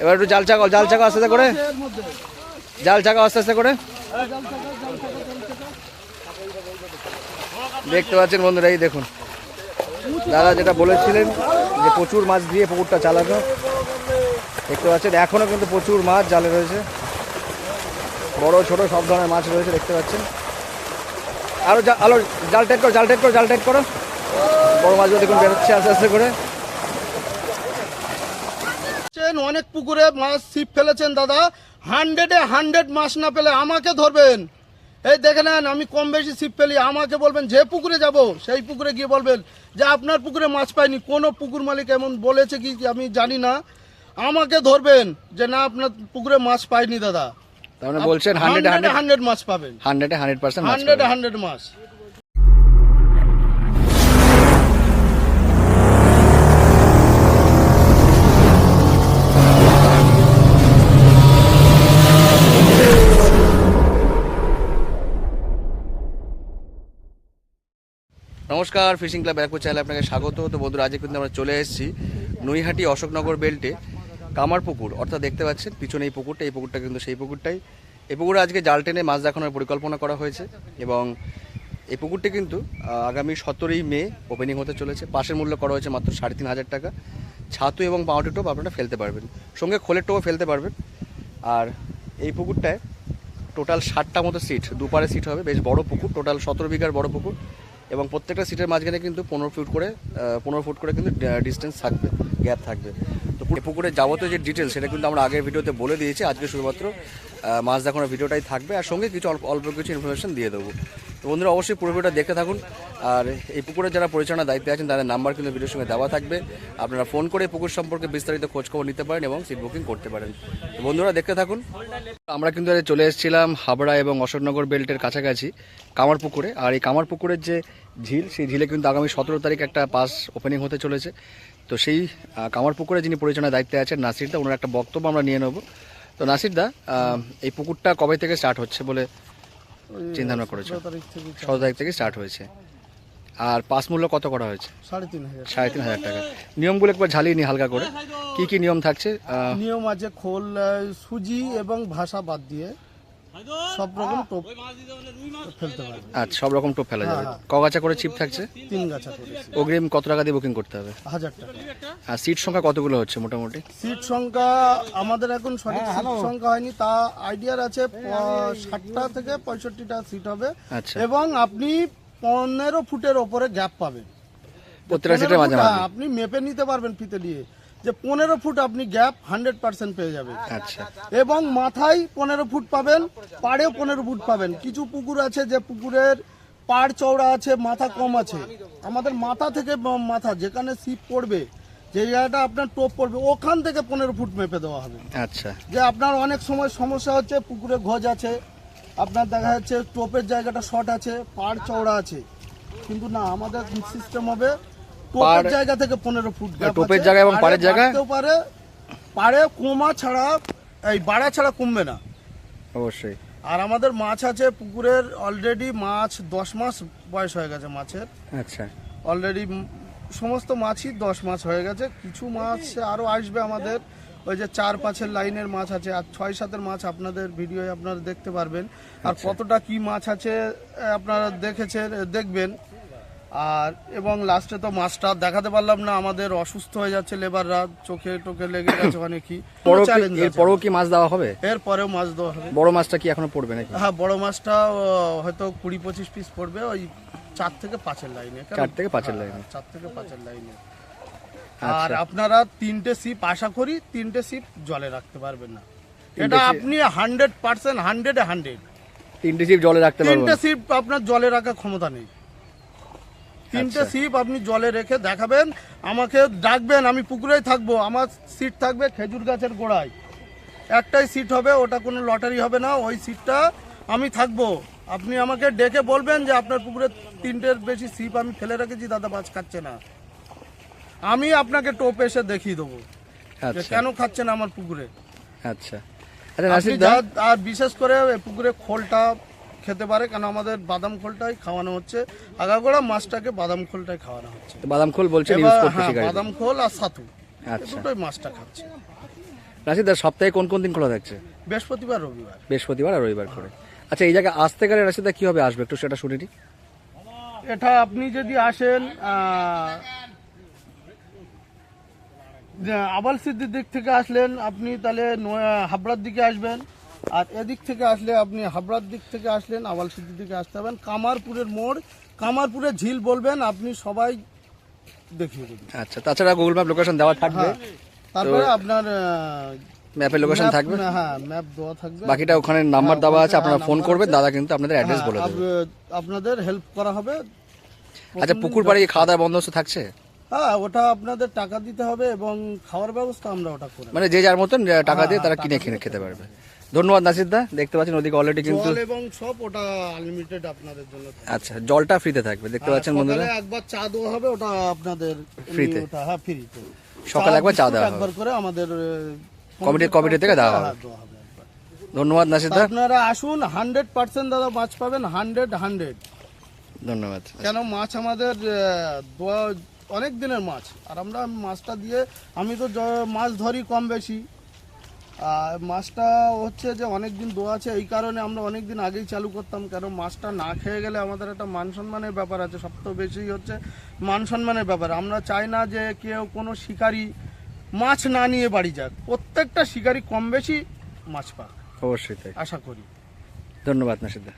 এবার একটু জাল চাকাও আস্তে আস্তে করে, জাল চাকাও আস্তে আস্তে করে। দেখতে পাচ্ছেন বন্ধুরা, এই দেখুন দাদা যেটা বলেছিলেন যে প্রচুর মাছ দিয়ে পুকুরটা চালানো, দেখতে পাচ্ছেন এখনো কিন্তু প্রচুর মাছ জালে রয়েছে, বড় ছোট সব ধরনের মাছ রয়েছে দেখতে পাচ্ছেন। আরো আলো জাল টাইট করো, জাল টাইট করো। বড় মাছগুলো দেখুন বেরোচ্ছে আস্তে আস্তে করে। অনেক পুকুরে মাছ ছিপ ফেলেছেন দাদা, 100 মাছ না পেলে আমাকে ধরবেন। এই দেখে নেন, আমি কম বেশি ছিপ ফেলি, আমাকে বলবেন যে পুকুরে যাব সেই পুকুরে গিয়ে বলবেন যে আপনার পুকুরে মাছ পাইনি। কোনো পুকুর মালিক এমন বলেছে কি আমি জানি না, আমাকে ধরবেন যে না আপনার পুকুরে মাছ পাইনি দাদা। তার মানে বলছেন 100 মাছ পাবেন, 100% মাছ। নমস্কার, ফিশিং ক্লাব ব্যারাকপুর চ্যানেলে আপনাকে স্বাগত। তো বন্ধুরা, আজকে কিন্তু আমরা চলে এসেছি নৈহাটি অশোকনগর বেল্টে কামারপুকুর, অর্থাৎ দেখতে পাচ্ছেন পিছনে এই পুকুরটা কিন্তু সেই পুকুরটাই। এই পুকুরে আজকে জাল টেনে মাছ দেখানোর পরিকল্পনা করা হয়েছে এবং এই পুকুরটি কিন্তু আগামী 17ই মে ওপেনিং হতে চলেছে। পাশের মূল্য করা হয়েছে মাত্র 3,500 টাকা। ছাতু এবং পাউটি টোপ আপনারা ফেলতে পারবেন, সঙ্গে খোলের টোপও ফেলতে পারবেন। আর এই পুকুরটায় টোটাল 60টা মতো সিট, দুপারে সিট হবে। বেশ বড় পুকুর, টোটাল 17 বিঘার বড় পুকুর এবং প্রত্যেকটা সিটের মাঝখানে কিন্তু 15 ফুট করে কিন্তু ডিস্টেন্স থাকবে, গ্যাপ থাকবে। তো পুকুরের যাবতীয় যে ডিটেলস সেটা কিন্তু আমরা আগের ভিডিওতে বলে দিয়েছি। আজকে শুধুমাত্র মাছ দেখানোর ভিডিওটাই থাকবে আর সঙ্গে কিছু অল্প কিছু ইনফরমেশন দিয়ে দেবো। তো বন্ধুরা, অবশ্যই পুরো ভিডিওটা দেখে থাকুন। আর এই পুকুরের যারা পরিচালনার দায়িত্বে আছেন তাদের নাম্বার কিন্তু ভিডিওর সঙ্গে দেওয়া থাকবে, আপনারা ফোন করে পুকুর সম্পর্কে বিস্তারিত খোঁজখবর নিতে পারেন এবং সিট বুকিং করতে পারেন। তো বন্ধুরা, দেখতে থাকুন। আমরা কিন্তু চলে এসেছিলাম হাবড়া এবং অশোকনগর বেল্টের কাছাকাছি কামারপুকুরে। আর এই কামারপুকুরের যে ঝিল, সেই ঝিলে কিন্তু আগামী 17 তারিখ একটা পাস ওপেনিং হতে চলেছে। তো সেই কামারপুকুরে যিনি পরিচালনার দায়িত্বে আছেন নাসিরদা, ওনার একটা বক্তব্য আমরা নিয়ে নেব। তো নাসিরদা, এই পুকুরটা কবে থেকে স্টার্ট হচ্ছে বলে চিন্তা ভাবনা করেছে? 17 তারিখ থেকে স্টার্ট হয়েছে। আর পাস মূল্য কত করা হয়েছে? 3,500 টাকা। নিয়মগুলো একবার ঝালিয়ে নি হালকা করে, কি কি নিয়ম থাকছে? নিয়ম আছে খোল, সুজি এবং ভাষা বাদ দিয়ে সব রকম টোপ ফেলতে পারবে। আচ্ছা, সব রকম টোপ ফেলা যাবে। ক গাছা করে ছিপ থাকছে? 3 গাছা করে। অগ্রিম কত টাকা দিয়ে বুকিং করতে হবে? 1000 টাকা। আর সিট সংখ্যা কতগুলো হচ্ছে মোটামুটি? সিট সংখ্যা আমাদের এখন সঠিক সিট সংখ্যা হয়নি, তা আইডিয়ার আছে 60টা থেকে 65টা সিট হবে। আচ্ছা, এবং আপনি 15 ফুটের ওপরে গ্যাপ পাবেন প্রত্যেকটা সিটের মাঝে। আপনি মেপে নিতে পারবেন ফিতে দিয়ে যে 15 ফুট আপনি গ্যাপ 100% পেয়ে যাবেন। আচ্ছা, এবং মাথায় 15 ফুট পাবেন, পাড়েও 15 ফুট পাবেন। কিছু পুকুর আছে যে পুকুরের পাড় চওড়া আছে, মাথা কম আছে। আমাদের মাথা থেকে মাথা যেখানে ছিপ পড়বে, যে জায়গাটা আপনার টোপ পড়বে, ওখান থেকে 15 ফুট মেপে দেওয়া হবে। আচ্ছা, যে আপনার অনেক সময় সমস্যা হচ্ছে পুকুরে গজ আছে, আপনার দেখা যাচ্ছে টোপের জায়গাটা শর্ট আছে, পাড় চওড়া আছে, কিন্তু না, আমাদের সিস্টেম হবে টোপের জায়গা থেকে 15 ফুট টোপের জায়গা এবং পাড়ের জায়গা পারে, পাড়ে কমা ছাড়া, এই বাড়া ছাড়া কমবে না অবশ্যই। আর আমাদের মাছ আছে পুকুরের অলরেডি, মাছ 10 মাস বয়স হয়ে গেছে মাছের। আচ্ছা, অলরেডি সমস্ত মাছই 10 মাস হয়ে গেছে। কিছু মাছ আরো আসবে আমাদের, ওই যে 4-5 লাইনের মাছ আছে, আর 6-7 মাছ আপনাদের ভিডিওয়ে আপনারা দেখতে পারবেন। আর কতটা কি মাছ আছে আপনারা দেখবেন। আর এবং লাস্টে তো মাছটা দেখাতে পারলাম না, আমাদের অসুস্থ হয়ে যাচ্ছে লেবাররা, চোখে টোকে লেগে গেছে অনেক। কি এরপরেও কি মাছ দেওয়া হবে? এরপরেও মাছ দেওয়া হবে। বড় মাছটা কি এখনো পড়বে নাকি? হ্যাঁ, বড় মাছটা হয়তো 20-25 পিস পড়বে, ওই 4 থেকে 5 লাইনে। 4 থেকে 5 লাইনে। 4 থেকে 5 লাইনে। আর আপনারা 3টে সিপ, আশা করি 3টে সিপ জলে রাখতে পারবেন না, এটা আপনি 100% 100 3টে সিপ জলে রাখতে পারবেন? 3টে সিপ আপনার জলে রাখার ক্ষমতা নেই। 3টে সিপ আপনি জলে রেখে দেখাবেন, আমাকে ডাকবেন, আমি পুকুরেই থাকবো। আমার সিট থাকবে খেজুর গাছের গোড়ায়, একটাই সিট হবে, ওটা কোনো লটারি হবে না। ওই সিটটা আমি থাকবো, আপনি আমাকে ডেকে বলবেন যে আপনার পুকুরে 3টের বেশি সিপ আমি ফেলে রেখেছি দাদা, মাছ খাচ্ছে না। আমি আপনাকে টোপ এসে দেখিয়ে দেবো কেন খাচ্ছে না আমার পুকুরে। আচ্ছা, আর বিশেষ করে পুকুরে খোলটা খেতে পারে, কারণ আমাদের বাদাম খোলটাই খাওয়ানো হচ্ছে। আগাগোড়া মাছটাকে বাদাম খোলটাই খাওয়ানো হচ্ছে। বাদাম খোল বলছেন ইউজ করতে শিখাই, বাদাম খোল আর ছাতু আচ্ছা। দুটোই মাছটা খাচ্ছে। রাশিদ দা, সপ্তাহে কোন কোন দিন খোলা থাকছে? বৃহস্পতিবার রবিবার। বৃহস্পতিবার আর রবিবার করে। আচ্ছা, এই জায়গায় আসতে গেলে রাশিদ দা কিভাবে আসবে একটু সেটা শুনিনি। এটা আপনি যদি আসেন আবালসিদ্ধির দিক থেকে আসলেন আপনি, তাহলে হাবড়ার দিকে আসবেন। আর এদিক থেকে আসলে আপনি হাবড়ার দিক থেকে আসলেন, আবালসিদ্ধির দিকে আসতে হবেন। কামারপুরের মোড়, কামারপুরের ঝিল বলবেন, আপনি সবাই দেখিয়ে দেবেন। আচ্ছা, তাছাড়া গুগল ম্যাপ লোকেশন দেওয়া থাকবে, তারপরে আপনার ম্যাপের লোকেশন থাকবে, হ্যাঁ ম্যাপ দেওয়া থাকবে। বাকিটা ওখানে নাম্বার দেওয়া আছে, আপনারা ফোন করবেন, দাদা কিন্তু আপনাদের অ্যাড্রেস বলে দেবে, আপনাদের হেল্প করা হবে। আচ্ছা, পুকুর পাড়ে খাওয়া দাওয়া বন্দোবস্ত থাকছে? হ্যাঁ, ওটা আপনাদের টাকা দিতে হবে এবং খাওয়ার ব্যবস্থা আমরা ওটা করে, মানে যে যার মতন টাকা দিয়ে তারা কিনে খেতে পারবে। ধন্যবাদ নাসির দা। দেখতে পাচ্ছেন ওদিকে অলরেডি কিন্তু জল এবং সব ওটা আনলিমিটেড আপনাদের জন্য থাকবে। আচ্ছা, জলটা ফ্রিতে থাকবে, দেখতে পাচ্ছেন বন্ধুরা। সকালে একবার চা দেওয়া হবে, ওটা আপনাদের ফ্রিতে? ওটা হ্যাঁ ফ্রিতে। সকালে একবার চা দেওয়া একবার হবে, করে আমাদের কমিটি থেকে দেওয়া হবে। দেওয়া হবে একবার। ধন্যবাদ নাসির দা, আপনারা আসুন, 100% দাদা মাছ পাবেন, 100। ধন্যবাদ। কেন মাছ আমাদের অনেক দিনের মাছ, আর আমরা মাছটা দিয়ে, আমি তো মাছ ধরি কম বেশি, আর মাছটা হচ্ছে যে অনেক দিন দোয়া আছে, এই কারণে আমরা অনেক দিন আগেই চালু করতাম। কেন মাছটা না খেয়ে গেলে আমাদের একটা মান সম্মানের ব্যাপার আছে, সবথেকে বেশি হচ্ছে মান সম্মানের ব্যাপার। আমরা চাই না যে কেউ কোনো শিকারি মাছ না নিয়ে বাড়ি যাক, প্রত্যেকটা শিকারি কম বেশি মাছ পাক, অবশ্যই তাই আশা করি। ধন্যবাদ নাসির দা।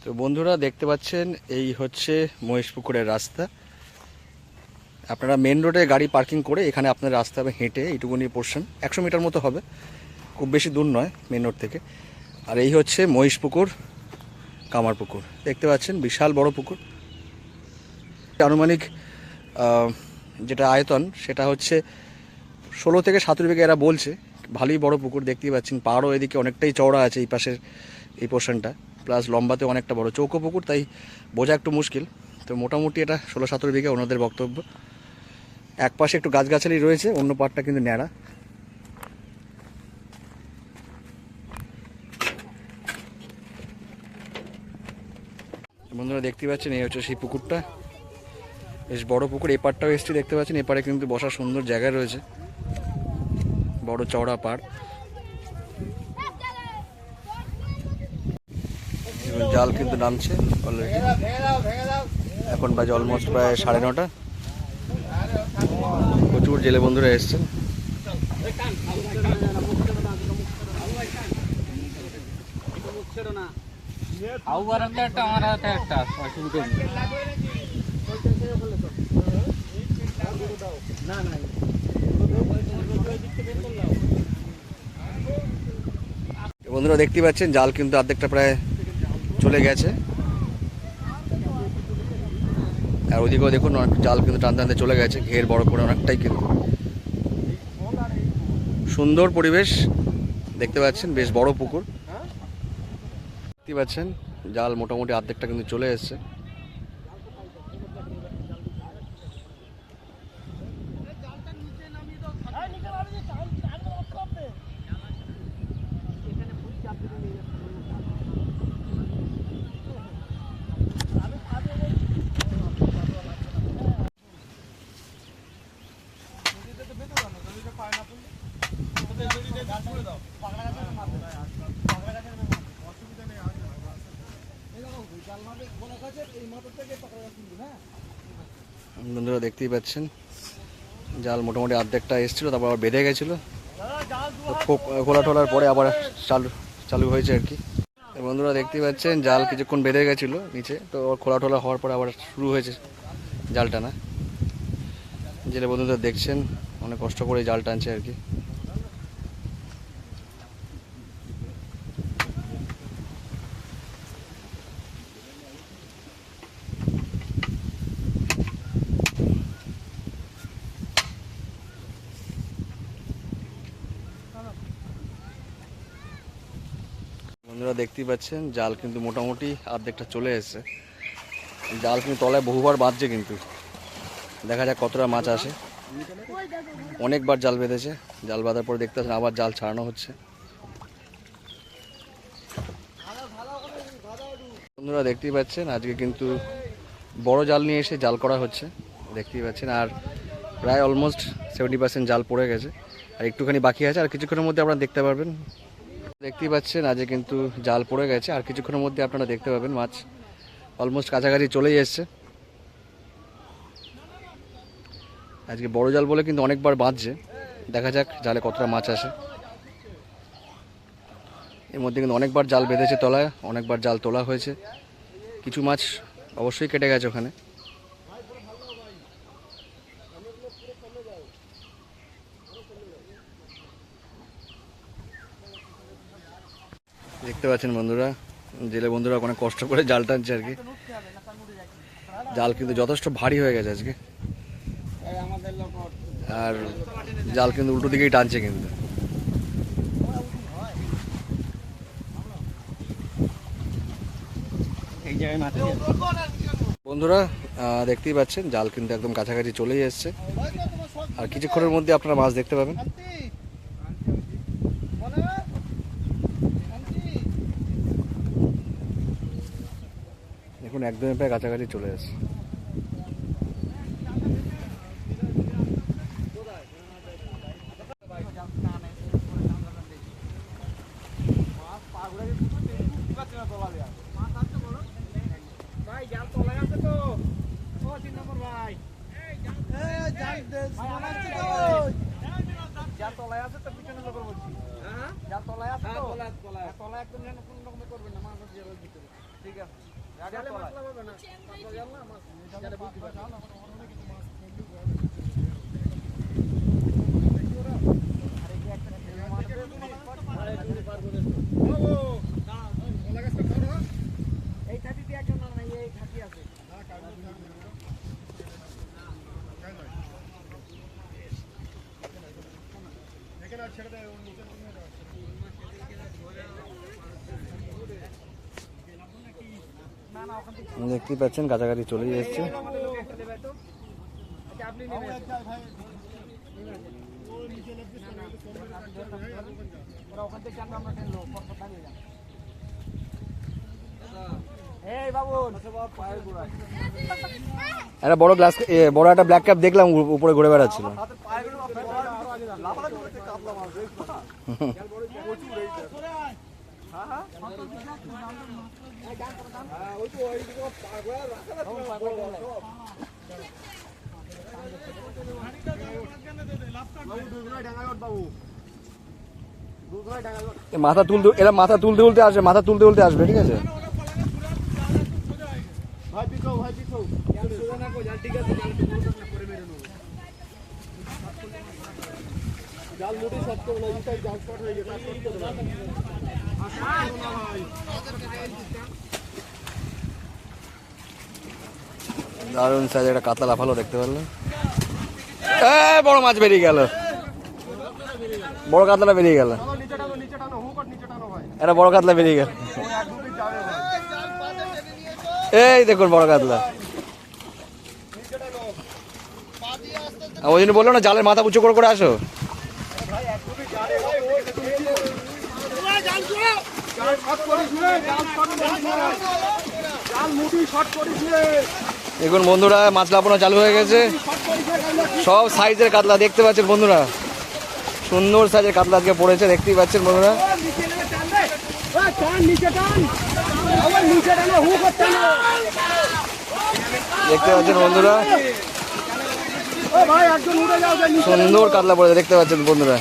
তো বন্ধুরা দেখতে পাচ্ছেন এই হচ্ছে মহেশপুকুরের রাস্তা। আপনারা মেন রোডে গাড়ি পার্কিং করে এখানে আপনার রাস্তা হবে হেঁটে, এইটুকুনি পোর্শন 100 মিটার মতো হবে, খুব বেশি দূর নয় মেন রোড থেকে। আর এই হচ্ছে মহেশপুকুর কামারপুকুর, দেখতে পাচ্ছেন বিশাল বড় পুকুর। আনুমানিক যেটা আয়তন সেটা হচ্ছে 16 থেকে 17 বিঘা এরা বলছে, ভালোই বড় পুকুর। দেখতেই পাচ্ছেন পাহাড়ও এদিকে অনেকটাই চওড়া আছে এই পাশের এই পোর্শনটা, প্লাস লম্বাতে অনেকটা বড় চৌকো পুকুর, তাই বোঝা একটু মুশকিল। তো মোটামুটি এটা 16-17 বিঘা ওনাদের বক্তব্য। এক পাশে একটু গাছগাছালি রয়েছে, অন্য পাটটা কিন্তু ন্যাড়া। বন্ধুরা দেখতে পাচ্ছেন এই হচ্ছে সেই পুকুরটা, বেশ বড় পুকুর। এপারটাও এসছি দেখতে পাচ্ছেন, এপারে কিন্তু বসার সুন্দর জায়গা রয়েছে, বড় চওড়া পাড়। জাল কিন্তু নামছে অলরেডি, এখন বাজে অলমোস্ট প্রায় 9:30। প্রচুর জেলে বন্ধুরা এসছেন। বন্ধুরা দেখতে পাচ্ছেন জাল কিন্তু অর্ধেকটা প্রায় চলে গেছে, আর ওদিকেও দেখুন জাল কিন্তু টানতে টানতে চলে গেছে, ঘের বড় করে অনেকটাই। কিন্তু সুন্দর পরিবেশ, দেখতে পাচ্ছেন বেশ বড় পুকুর। দেখতে পাচ্ছেন জাল মোটামুটি অর্ধেকটা কিন্তু চলে এসছে। বন্ধুরা দেখতেই পাচ্ছেন জাল মোটামুটি অর্ধেকটা এসেছিল, তারপর আবার বেঁধে গেছিলো, খোলা টোলার পরে আবার চালু হয়েছে আর কি। বন্ধুরা দেখতেই পাচ্ছেন জাল কিছুক্ষণ বেঁধে গেছিলো নিচে, তো খোলা টোলা হওয়ার পরে আবার শুরু হয়েছে জাল টানা। জেলে বন্ধুরা দেখছেন অনেক কষ্ট করে জাল টানছে আর কি। বন্ধুরা দেখতেই পাচ্ছেন জাল কিন্তু মোটামুটি অর্ধেকটা চলে এসেছে। জাল কিন্তু তলায় বহুবার বাঁধছে, কিন্তু দেখা যাক কতটা মাছ আসে। অনেকবার জাল বেঁধেছে, জাল বাঁধার পরে দেখতে পাচ্ছেন আবার জাল ছাড়ানো হচ্ছে। বন্ধুরা দেখতেই পাচ্ছেন আজকে কিন্তু বড় জাল নিয়ে এসে জাল করা হচ্ছে, দেখতেই পাচ্ছেন। আর প্রায় অলমোস্ট 70% জাল পড়ে গেছে, আর একটুখানি বাকি আছে। আর কিছুক্ষণের মধ্যে আপনারা দেখতে পারবেন, দেখতেই পাচ্ছেন আজকে কিন্তু জাল পড়ে গেছে। আর কিছুক্ষণের মধ্যে আপনারা দেখতে পাবেন মাছ অলমোস্ট কাছাকাছি চলেই এসছে। আজকে বড় জাল বলে কিন্তু অনেকবার বাঁধছে, দেখা যাক জালে কতটা মাছ আসে। এর মধ্যে কিন্তু অনেকবার জাল বেঁধেছে তলায়, অনেকবার জাল তোলা হয়েছে, কিছু মাছ অবশ্যই কেটে গেছে ওখানে। দেখতে পাচ্ছেন বন্ধুরা, জেলে বন্ধুরা অনেক কষ্ট করে জাল টানছে আর কি। জাল কিন্তু যথেষ্ট ভারী হয়ে গেছে আজকে, আর জাল কিন্তু উল্টো দিকেই টানছে কিন্তু। বন্ধুরা দেখতেই পাচ্ছেন জাল কিন্তু একদম কাছাকাছি চলেই এসছে, আর কিছুক্ষণের মধ্যে আপনারা মাছ দেখতে পাবেন। এখন একদমই প্রায় কাছাকাছি চলে এসছে। দেখতেই পাচ্ছেন কাছাকাছি চলেই এসছে। একটা বড় গ্লাস, বড় একটা ব্ল্যাক ক্যাপ দেখলাম উপরে ঘুরে বেড়াচ্ছিল। মাথা তুলতে, এরা মাথা তুলতে তুলতে আসবে, মাথা তুলতে তুলতে আসবে, ঠিক আছে। দারুণ সাইজ একটা কাতলা লাফালো, দেখতে পারলেন। বড় মাছ বেরিয়ে গেল, বড় কাতলা বেরিয়ে গেল, একটা বড় কাতলা বেরিয়ে গেল। এই দেখুন বড় কাতলা। ওই জন্য বললো না জালের মাথা উঁচু করে করে আসো। দেখুন বন্ধুরা মাছ লাফানো চালু হয়ে গেছে, সব সাইজের কাতলা দেখতে পাচ্ছেন বন্ধুরা, সুন্দর সাইজের কাতলা আজকে পড়েছে, দেখতেই পাচ্ছেন বন্ধুরা। দেখতে পাচ্ছেন বন্ধুরা সুন্দর কাতলা পড়েছে, দেখতে পাচ্ছেন বন্ধুরা।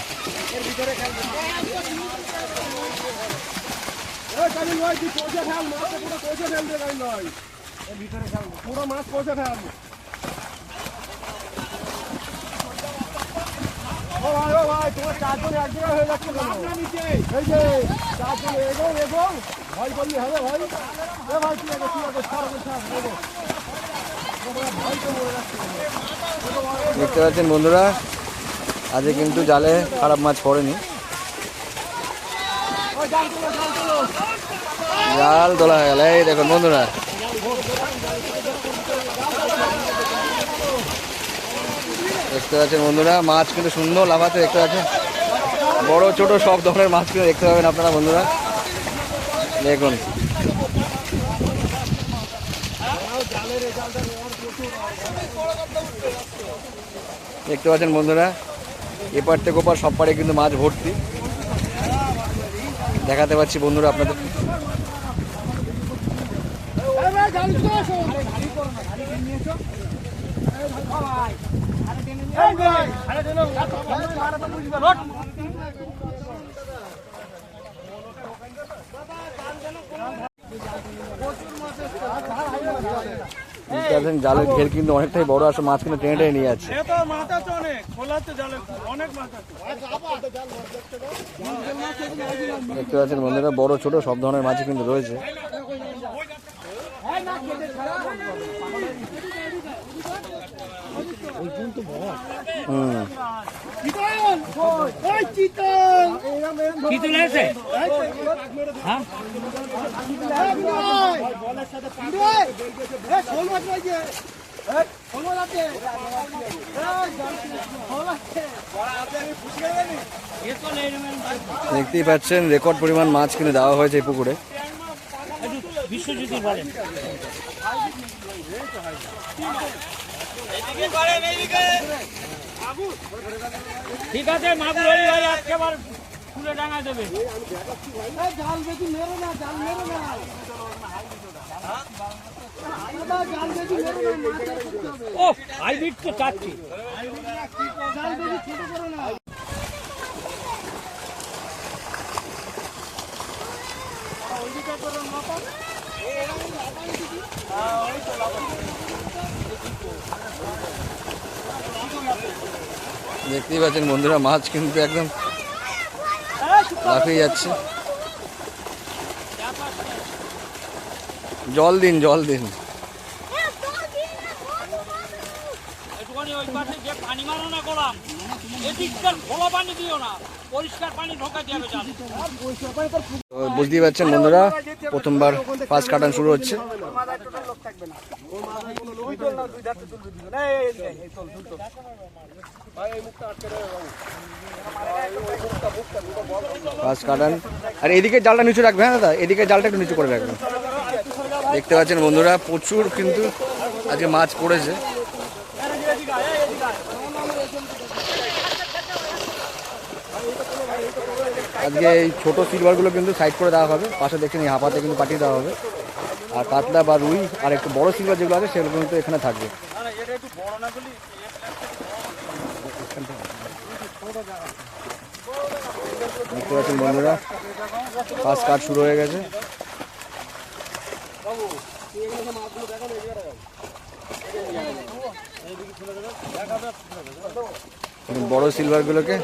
পুরো মাছ পৌঁছে ফেল। ও ভাই তোমার চারজন এক জায়গায় হয়ে যাচ্ছে, এই যে চারজন এগো এগো, ভয় করলে হবে ভাই। এ ভাই কি আছে, কি আছে, দেখতে পাচ্ছেন বন্ধুরা আজকে কিন্তু জালে খারাপ মাছ পড়েনি, জাল তোলা হয়ে গেল। এই দেখুন বন্ধুরা দেখতে পাচ্ছেন বন্ধুরা মাছ কিন্তু সুন্দর লাফাতে, দেখতে পাচ্ছেন বড় ছোট সব ধরনের মাছ কিন্তু দেখতে পাবেন আপনারা বন্ধুরা। দেখুন দেখতে পাচ্ছেন বন্ধুরা, এপার থেকে ওপার সব পাড়ে কিন্তু মাছ ভর্তি। দেখাতে পাচ্ছি বন্ধুরা আপনাদের। জালের ঘের কিন্তু অনেকটাই বড়, আসলে মাছ কিন্তু টেনে টেনে নিয়ে যাচ্ছে। দেখতে পাচ্ছেন বন্ধুরা, বড় ছোট সব ধরনের মাছই কিন্তু রয়েছে। দেখতেই পাচ্ছেন রেকর্ড পরিমাণ মাছ কিন্তু দেওয়া হয়েছে এই পুকুরে। ঠিক আছে, মাগুর হয়ে গেলে একেবারে খুলে ডাঙা দেবে। জাল বেশি মেরো না, জাল মেরো না। ও হাইব্রিড তো চাচ্ছি, জাল বেশি ছোট করো না। দেখতেই পাচ্ছেন বন্ধুরা, মাছ কিন্তু একদম লাফিয়ে যাচ্ছে। জল দিন, জল দিন। একটুখানি ওই পাশে যে পানি মারো না করলাম, এদিককার খোলা পানি দিও না, পরিষ্কার পানি ঢোকাতে হবে। বুঝতেই পারছেন বন্ধুরা, প্রথমবার ফার্স্ট কাটান শুরু হচ্ছে। ফার্স্ট কাটান। আর এদিকে জালটা নিচু রাখবে। হ্যাঁ দাদা, এদিকে জালটা একটু নিচু করে রাখবেন। দেখতে পাচ্ছেন বন্ধুরা, প্রচুর কিন্তু আজকে মাছ পড়েছে। আজকে এই ছোট সিলভারগুলো কিন্তু সাইড করে দেওয়া হবে, পাশে দেখছেন এই হাঁপাতে কিন্তু পাঠিয়ে দেওয়া হবে। আর কাতলা বা রুই আর একটু বড় সিলভার যেগুলো আছে সেগুলো কিন্তু এখানে থাকবে। দেখতে পাচ্ছেন বন্ধুরা, ফার্স্ট কাট শুরু হয়ে গেছে। বড় সিলভার গুলোকে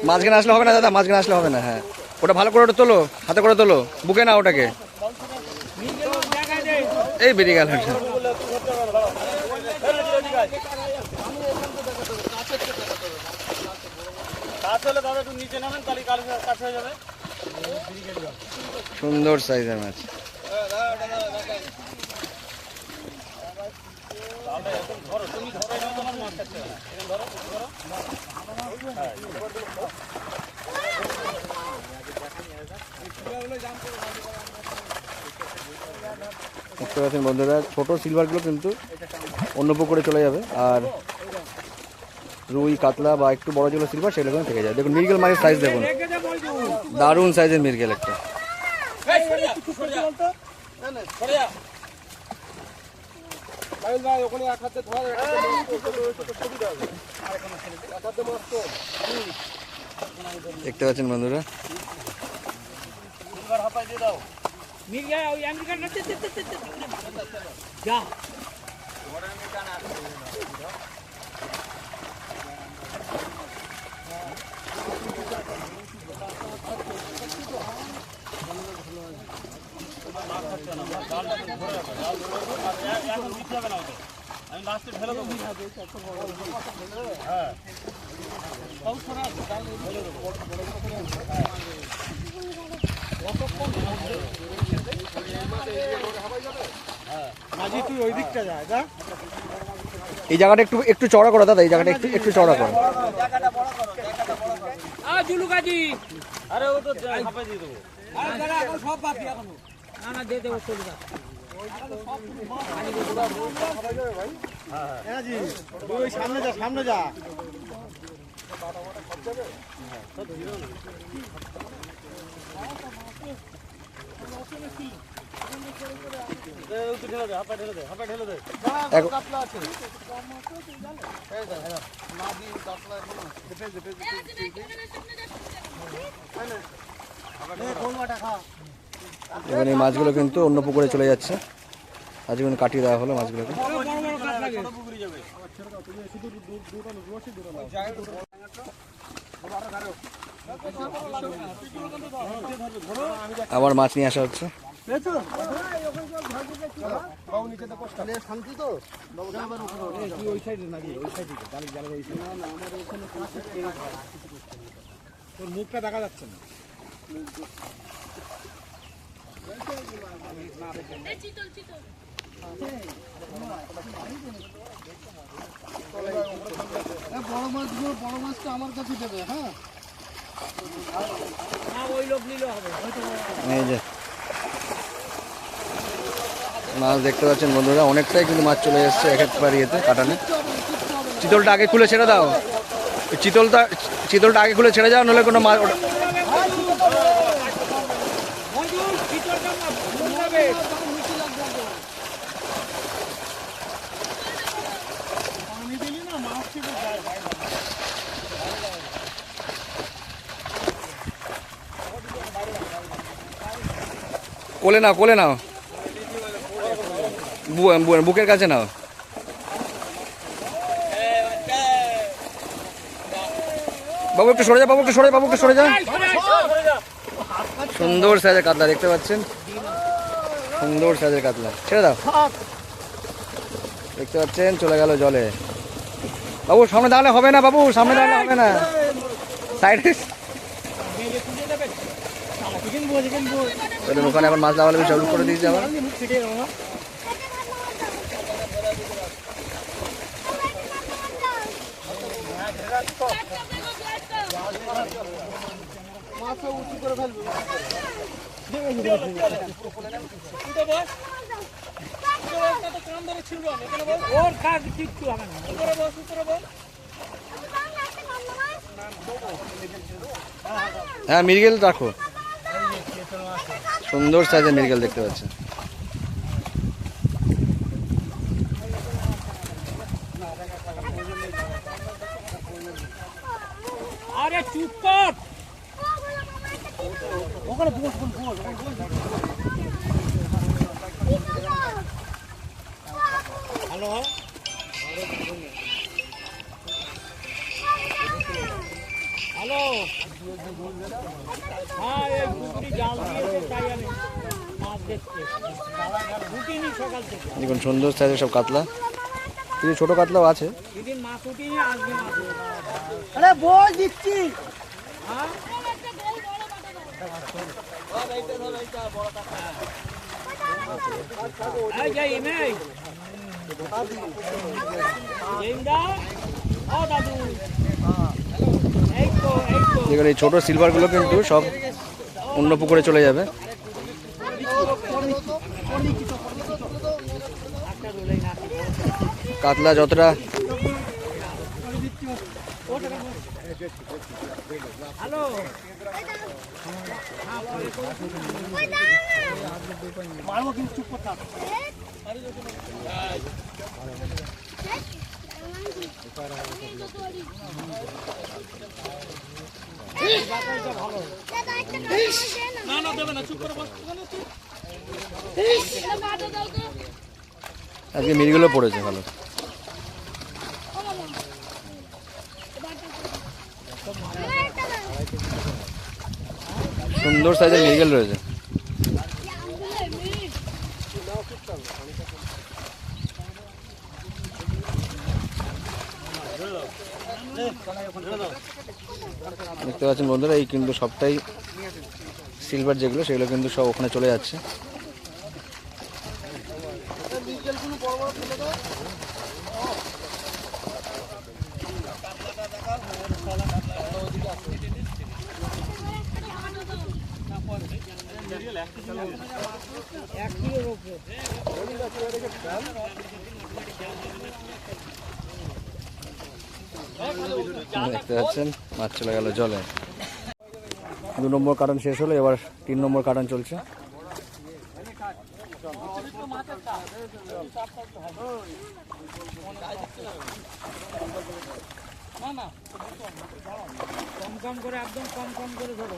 মাঝখানে আসলে হবে না দাদা, মাঝখানে আসলে হবে না। হ্যাঁ, ওটা ভালো করে ওটা তোলো, হাতে করে তোলো, বুকে না ওটাকে। এই বেরিয়ে গেল। সুন্দর সাইজের মাছ। দেখতে পাচ্ছেন বন্ধুরা, ছোট সিলভারগুলো কিন্তু অন্য পুকুরে চলে যাবে, আর রুই কাতলা বা একটু বড় যেগুলো সিলভার সেগুলো কিন্তু থেকে যায়। দেখুন মৃগেল মাছের সাইজ দেখুন, দারুণ সাইজের মৃগেল একটা। দেখতে পাচ্ছেন বন্ধুরা, আমি লাস্টে ফেলে দেবো। হ্যাঁ, মাঝি তুই ওই দিকটা যা। এই জায়গাটা একটু একটু চড়া করো দাদা, এই জায়গাটা একটু একটু চড়া করো। জুলু কাজি, আরে ও তো হাঁপাই দিয়ে দেবো। সব বাকি এখনো না, না দিয়ে দেবো। সামনে যা এবার এই মাছগুলো কিন্তু অন্য পুকুরে চলে যাচ্ছে। আজকে কিন্তু কাটিয়ে দেওয়া হলো মাছগুলোকে। আবার মাছ নিয়ে আসা হচ্ছে। মুখটা দেখা যাচ্ছে না। বড় মাছগুলো বড় মাছটা আমার কাছে দেবে। হ্যাঁ ওই লোক নিলে হবে। এই যে মাছ দেখতে পাচ্ছেন বন্ধুরা, অনেকটাই কিন্তু মাছ চলে এসছে এক একবার ইয়েতে কাটানে। চিতলটা আগে খুলে ছেড়ে দাও, চিতলটা আগে খুলে ছেড়ে যাও, নাহলে কোনো মাছ কোলে নাও, কোলে নাও, বুকের কাছে নাও। বাবু একটু সরে যা, বাবু একটু সরে, বাবু একটু সরে যা। সুন্দর সাইজের কাতলা দেখতে পাচ্ছেন, সুন্দর সাইজের কাতলা। ছেড়ে দাও, দেখতে পাচ্ছেন চলে গেল জলে। বাবু সামনে দাঁড়ালে হবে না, বাবু সামনে দাঁড়ালে হবে না, সাইডে। ওখানে এখন মাছ লাগালে চালু করে দিয়েছে আবার। হ্যাঁ মৃগেল রাখো, সুন্দর সাইজের মৃগেল দেখতে পাচ্ছেন। আরে চুপ কর। হ্যালো হ্যালো, হ্যাঁ এই পুকুরি জাল দিয়েছে তাই আমি মাছ দেখতে উঠিনি সকাল থেকে। দেখুন সুন্দর সাইজের সব কাতলা, কিছু ছোট কাতলাও আছে। সেদিন মাছ উঠিনি, আসবে মাছ। আরে বই দিচ্ছি। হ্যাঁ এই যাই নেই ও দাদু, এই তো এই তো। দেখুন এই ছোট সিলভারগুলো কিন্তু সব অন্য পুকুরে চলে যাবে। কাতলা যতটা হ্যালো মারবো কিন্তু চুপ করতে হবে। না না দেবে না, চুপ করে বস। আজকে মিরগুলো পড়েছে ভালো, সুন্দর সাইজের মৃগেল রয়েছে। দেখতে পাচ্ছেন বন্ধুরা, এই কিন্তু সবটাই সিলভার যেগুলো সেগুলো কিন্তু সব ওখানে চলে যাচ্ছে। এক কিলোর উপরে। দেখতে পাচ্ছেন মাছ চলে গেল জলে। 2 নম্বর কাটান শেষ হলো, এবার 3 নম্বর কাটান চলছে। না না, কম কম করে, একদম কম কম করে ধরো,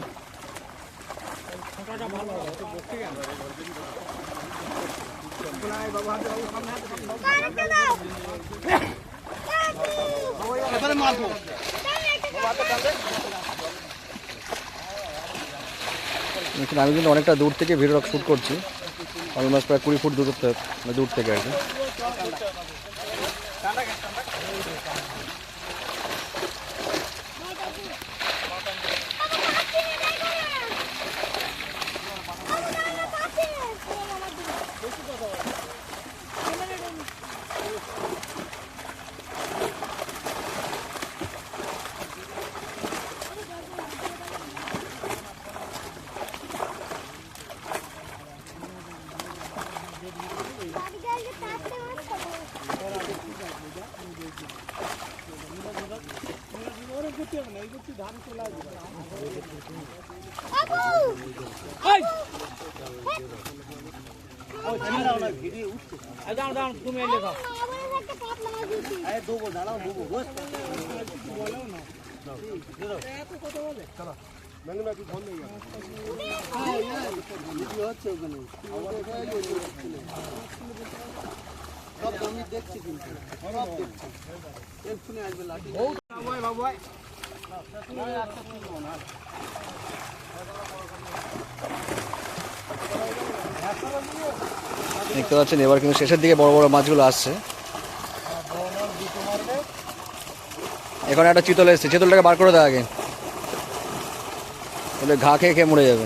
ফোঁটাটা ভালো হবে। ঠিক আছে, এবারে মারবো। আমি কিন্তু অনেকটা দূর থেকে ভিডিও শ্যুট করছি, অলমোস্ট প্রায় 20 ফুট দূর থেকে আর কি। দাঁড়াও দাঁড়াও, তুমি এলে দাও। আমি দেখছি কিন্তু সব দেখছি, এক্ষুনি আসবে লাঠি। দেখতে পাচ্ছেন এবার কিন্তু শেষের দিকে বড় বড় মাছগুলো আসছে। এখন একটা চিতল এসছে, চিতলটাকে বার করে দেয় আগে, ওদের ঘা খেয়ে খেয়ে মরে যাবে।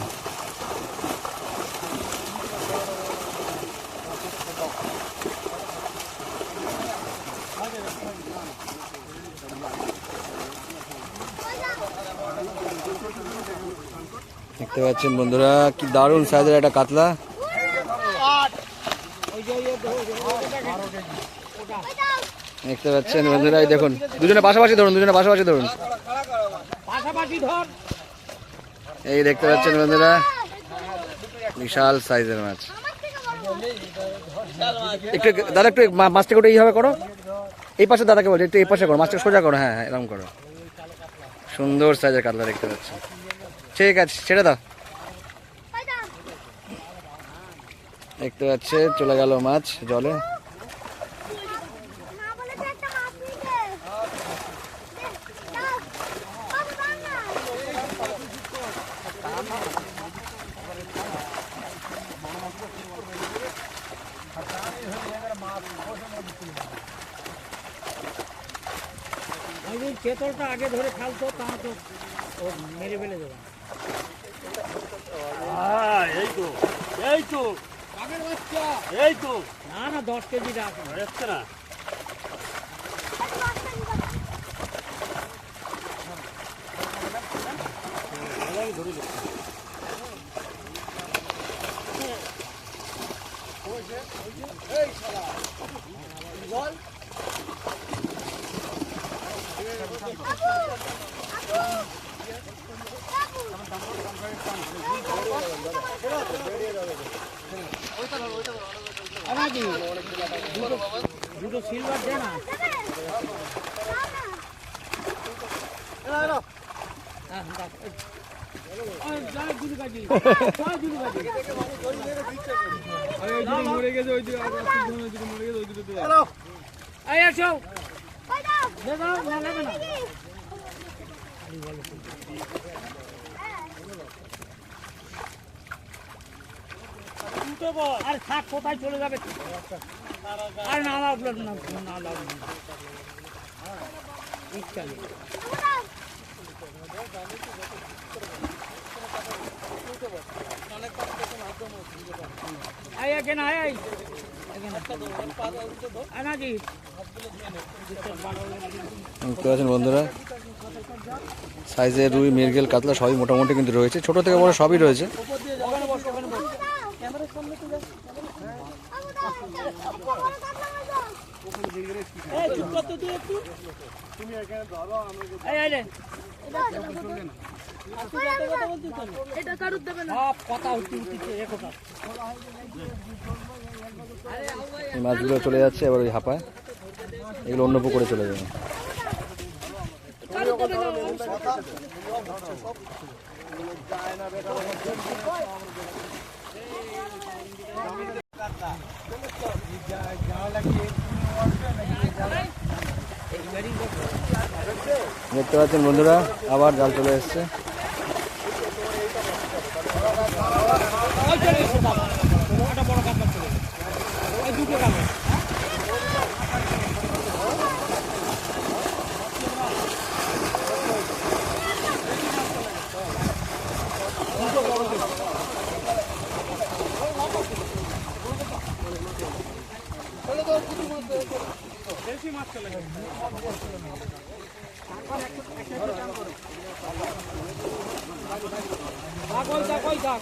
দেখতে পাচ্ছেন বন্ধুরা কি দারুণ সাইজের একটা কাতলা। দেখতে পাচ্ছেন বন্ধুরা, এই দেখুন দুজনে পাশাপাশি ধরুন, পাশাপাশি ধর। এই দেখতে পাচ্ছেন বন্ধুরা বিশাল সাইজের মাছ। একটু দাদা একটু মাছটাকে ওটা এইভাবে করো, এই পাশে দাদাকে বলছি একটু এই পাশে করো, মাছটা সোজা করো, হ্যাঁ হ্যাঁ এরকম করো। সুন্দর সাইজের কাতলা দেখতে পাচ্ছি। ঠিক আছে ছেড়ে দাও। দেখতে পাচ্ছে চলে গেল মাছ জলে। যদি চেতলটা আগে ধরে ফেলতো তা তো ও মেরে ফেলে দেবে। এই তো এই তো আগের বাচ্চা, এই তো না না 10 কেজি রাখ আসছে না। দুটো সিলভার দে না। মরে গেছে ওই দিকে, আর থাক, কোথায় চলে যাবে? আর না লাভ না, না লাভ না। ইচ্ছা নেই। এখানে আয় নাকি বন্ধুরা সাইজের রুই, মৃগেল, কাতলা সবই মোটামুটি কিন্তু রয়েছে, ছোট থেকে বড় সবই রয়েছে। এই চুপ কর তো তুই একটু। এই আয় রে। এটা কারুর দেবে না। সব কথা উঠছে এ কথা। এই মাছগুলো চলে যাচ্ছে এবার ওই হাঁপায়, এগুলো অন্য পুকুরে চলে যাবে। কারুর দেবে না। দেখতে পাচ্ছেন বন্ধুরা, আবার জাল চলে এসছে। ওই চলে এসো বাবা। একটা বড় কাতলা চলে এসো। ওই দুটো কাতলা। দেশি মাছ চলে গেছে। কই থাক।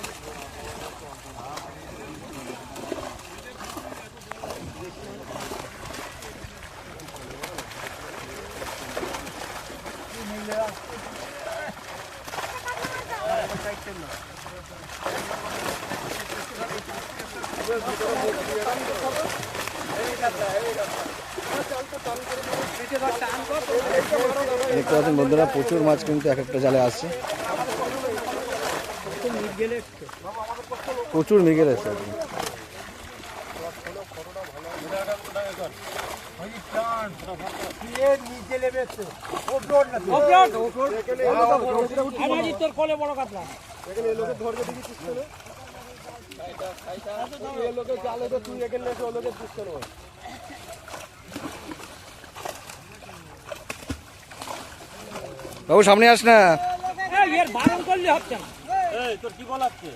দেখতে পাচ্ছেন বন্ধুরা, প্রচুর মাছ কিন্তু এক একটা জালে আসছে, প্রচুর মৃগেল এসছে। তোর কোলে বড় কাতলা। বাবু সামনে আস না। এর বারণ করলে হচ্ছে না। এই তোর কি বলাচ্ছে?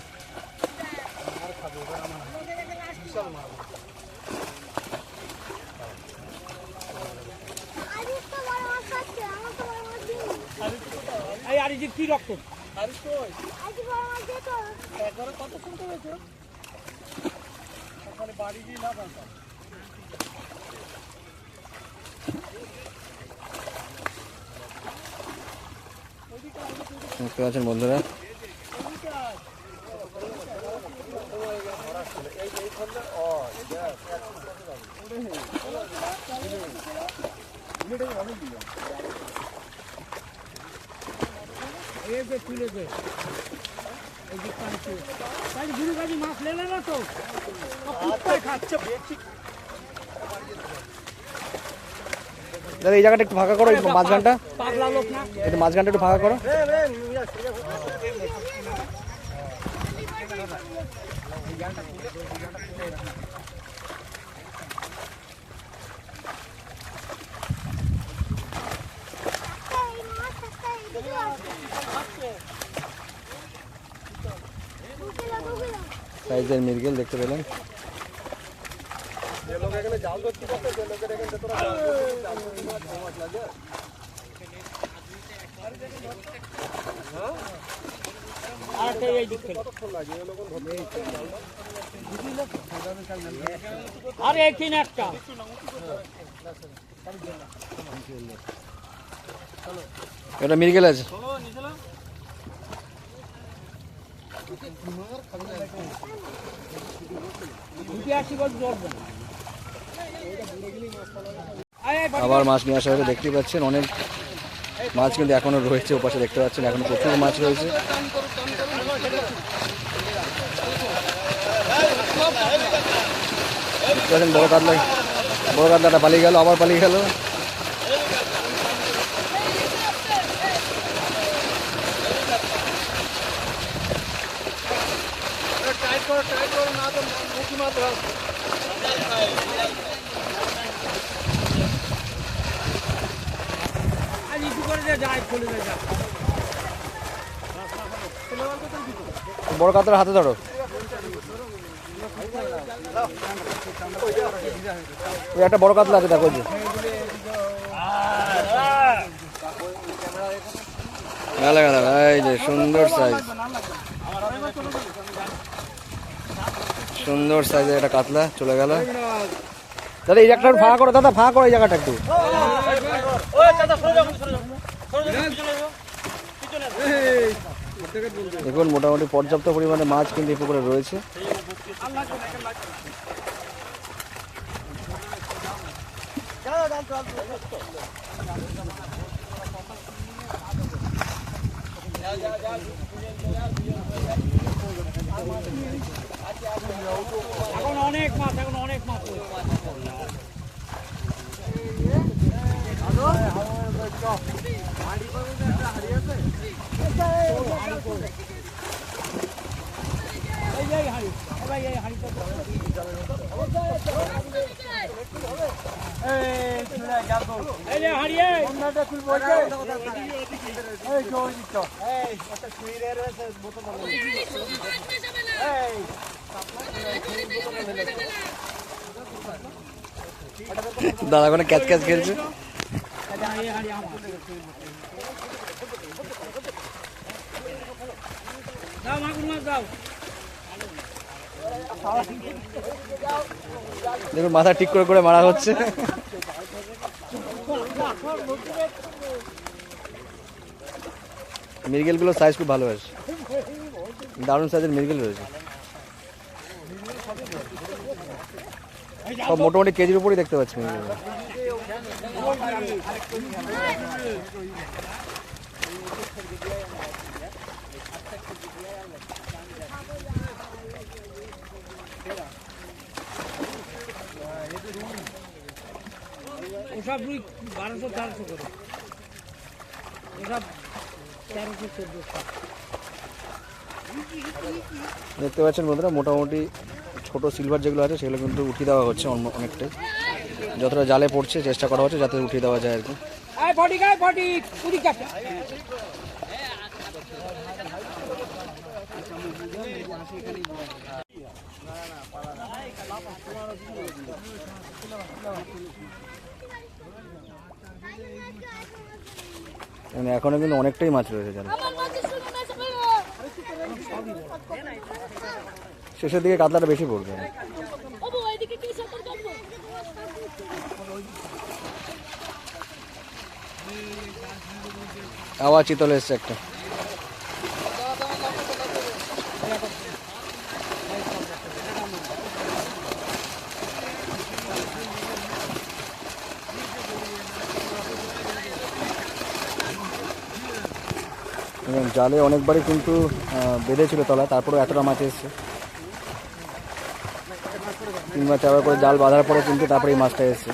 এই আরিজির কি রক্ত? দেখতে পাচ্ছেন বন্ধুরা, এই যে তুলে দে। এই যে কাঁচি। তাই গুরু কাজী মাছ লেলে না তো? কুত্তায় খাচ্ছে। দাদা এই জায়গাটা একটু ফাঁকা করো, এই মাঝখানটা, পাগলা লোক না। একটু মাঝখানটা একটু ফাঁকা করো। সাইজের মৃগেল দেখতে পেলেন। আর এই দিক থেকে। আরে এখানে একটা। এটা মৃগেল আছে। আবার মাছ নিয়ে আসা হয়েছে, দেখতেই পাচ্ছেন অনেক মাছ কিন্তু এখনো রয়েছে ওপাশে, দেখতে পাচ্ছেন এখনো প্রচুর মাছ রয়েছে। দেখতে পাচ্ছেন বড় কাতলাটা পালিয়ে গেল, আবার পালিয়ে গেল। বড় কাতলার হাতে ধরো, ওই একটা বড় কাতলা আছে দেখো। এই যে সুন্দর সাইজ। সুন্দর সাইজের একটা কাতলা চলে গেল। দাদা এই একটা ফাঁকা করো, দাদা ফাঁকা করো এই জায়গাটা একটু। দেখুন মোটামুটি পর্যাপ্ত পরিমাণে মাছ কিন্তু এই পুকুরে রয়েছে। এখন অনেক মাছ, এখন অনেক মাছ। দাদা কোনো ক্যাচ ক্যাচ খেলছে। দাও মাগুর মাছ দাও। দেখুন মাথা ঠিক করে করে মারা হচ্ছে। মৃগেলগুলোর সাইজ খুব ভালো আছে, দারুণ সাইজের মৃগেল রয়েছে। সব মোটামুটি কেজির উপরই দেখতে পাচ্ছি মৃগেলগুলো। ওসব রুই 1200-1300 করে, ওসব 1300-1400। দেখতে পাচ্ছেন বন্ধুরা মোটামুটি ছোট সিলভার যেগুলো আছে সেগুলো কিন্তু উঠিয়ে দেওয়া হচ্ছে অনেকটাই। যতটা জালে পড়ছে চেষ্টা করা হচ্ছে যাতে উঠিয়ে দেওয়া যায় আর কি। এখনো কিন্তু অনেকটাই মাছ রয়েছে জালে। শেষের দিকে কাতলাটা বেশি পড়বে। আবার চিতল এসছে একটা। জালে অনেকবারই কিন্তু বেঁধেছিল তলায়, তারপরেও এতটা মাছ এসছে। 3-4 করে জাল বাঁধার পরে কিন্তু তারপরে এই মাছটা এসছে।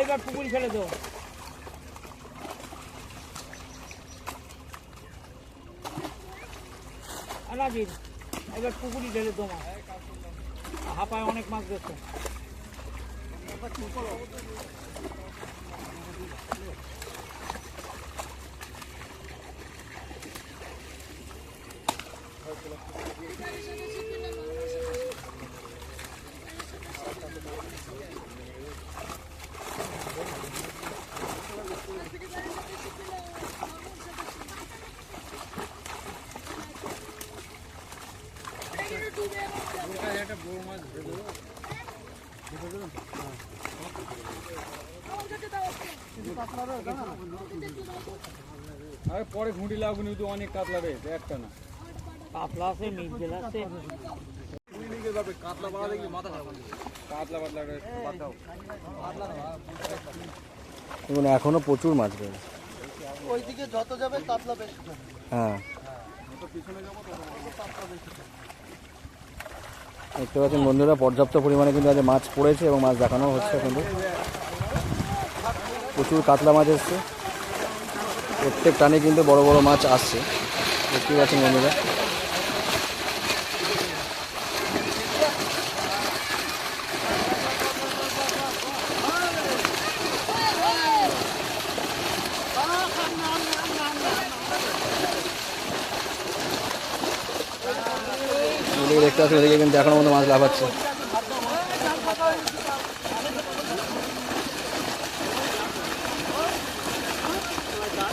এইবার পুকুরি ফেলে দাও। আনাজির এবার পুকুরি ঢেলে দাও মাছ। হাঁপায় অনেক মাছ দেখছো। আরে পরে ঘুঁটি লাগুনি তো অনেক কাতলা রয়েছে, একটা না। কাতলা আছে, মিরগেল আছে। কাতলা পাতলা রয়েছে। দেখুন এখনো প্রচুর মাছ রয়েছে। ওইদিকে যত যাবে কাতলা বেশি যাবে। হ্যাঁ দেখতে পাচ্ছেন বন্ধুরা পর্যাপ্ত পরিমাণে কিন্তু আজ মাছ পড়েছে এবং মাছ দেখানো হচ্ছে। কিন্তু প্রচুর কাতলা মাছ এসছে, প্রত্যেক টানে কিন্তু বড় বড় মাছ আসছে দেখতে পাচ্ছেন বন্ধুরা। দেখতে পাচ্ছি ওদিকে কিন্তু এখনো মতো মাছ লাফাচ্ছে।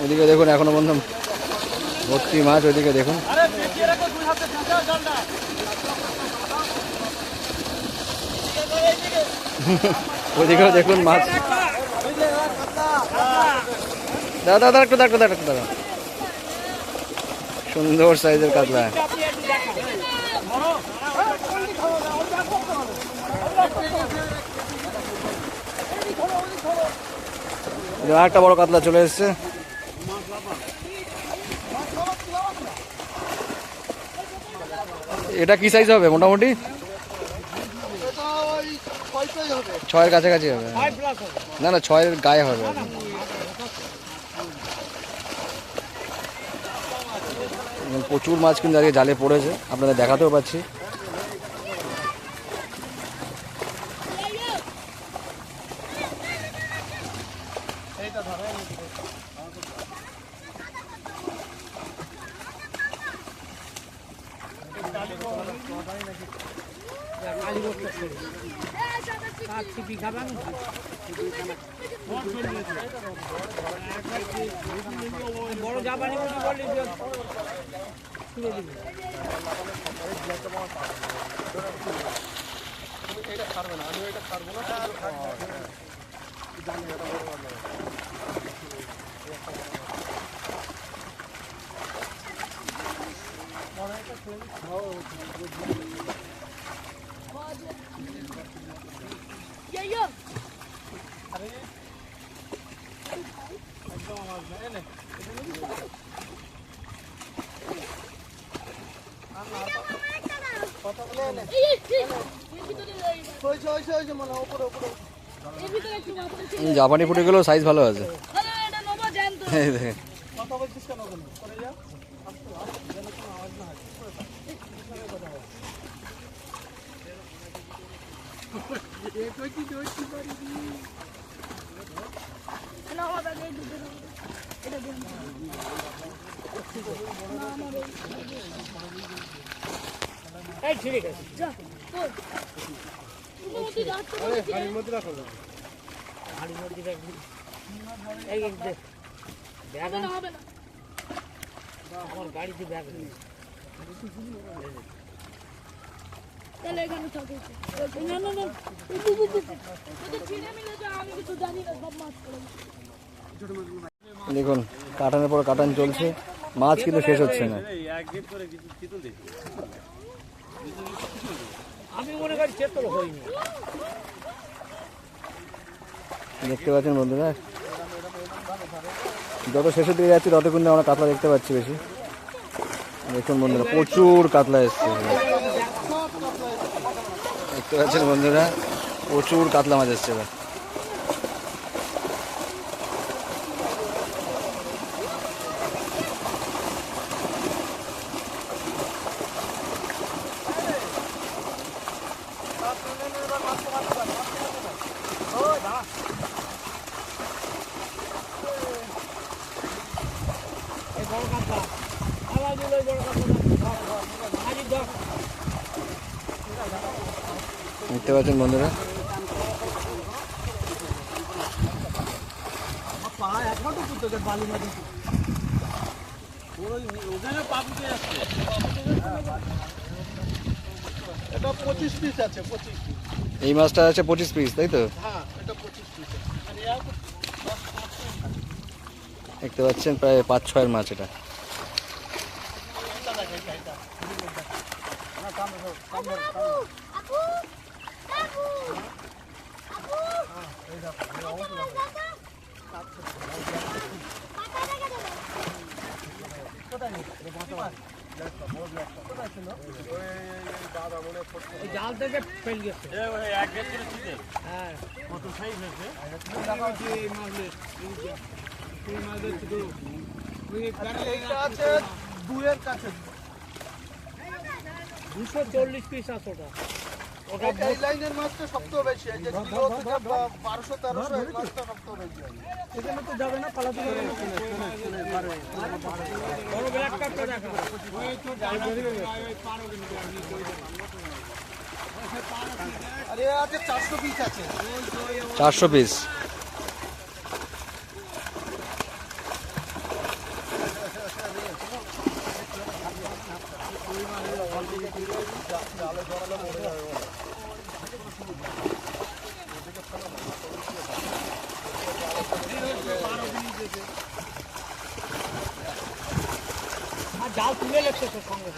ওদিকে দেখুন এখনো বন্ধু ভর্তি মাছ, ওইদিকে দেখুন। ওইদিকেও দেখুন মাছ। দাদা দাদা একটু দাঁড়া একটু দাঁড়া, সুন্দর সাইজের কাতলা। একটা বড় কাতলা চলে এসছে। এটা কি সাইজ হবে মোটামুটি? 6-এর কাছাকাছি হবে। না না 6-এর গায়ে হবে। প্রচুর মাছ কিন্তু আজকে জালে পড়েছে, আপনাদের দেখাতেও পাচ্ছি। বড় জাপানি মুরগি বললি জাপানি পুঁটিগুলো সাইজ ভালো আছে। এই দেখেন ঠিক আছে গাড়ির মধ্যে রাখো, গাড়ির মধ্যে রাখবি। এই ব্যাগ আমার গাড়িতে ব্যাগ নেই। তাহলে এখানে থাকে না না না ওদের ছিঁড়ে মিলে যা, আমি কিছু জানি না, সব মাছ পড়ে। দেখুন কাটানোর পর কাটান চলছে, মাছ কিন্তু শেষ হচ্ছে না। আমি মনে করি চেতল হইনি। দেখতে পাচ্ছেন বন্ধুরা, যত শেষের দিকে যাচ্ছি তত কিন্তু আমরা কাতলা দেখতে পাচ্ছি বেশি। দেখুন বন্ধুরা প্রচুর কাতলা এসছে, দেখতে পাচ্ছেন বন্ধুরা প্রচুর কাতলা মাছ এসছে এবার। দেখতে পাচ্ছেন বন্ধুরা এটা 25 পিস আছে, 25 পিস। এই মাছটা আছে 25 পিস, তাই তো? হ্যাঁ এটা 25 পিস। দেখতে পাচ্ছেন প্রায় 5-6-এর মাছ এটা। জাল থেকে ফেল গেছে। হ্যাঁ কত সাইজ হয়েছে? এইটা আছে 2 এর কাছে। 240 পিস আছে ওটা। এই লাইনের মাছটা সবথেকে বেশি, এই যে কিলো থেকে 1200-1300 এই মাছটা সবথেকে বেশি হয়। এখানে তো যাবে না, পালাতে যাবে না। বড় ব্ল্যাক কাপটা দেখো। আর এ আছে 400 পিস আছে। 400 পিস। আর জাল তুলে লেগছে তো সঙ্গে।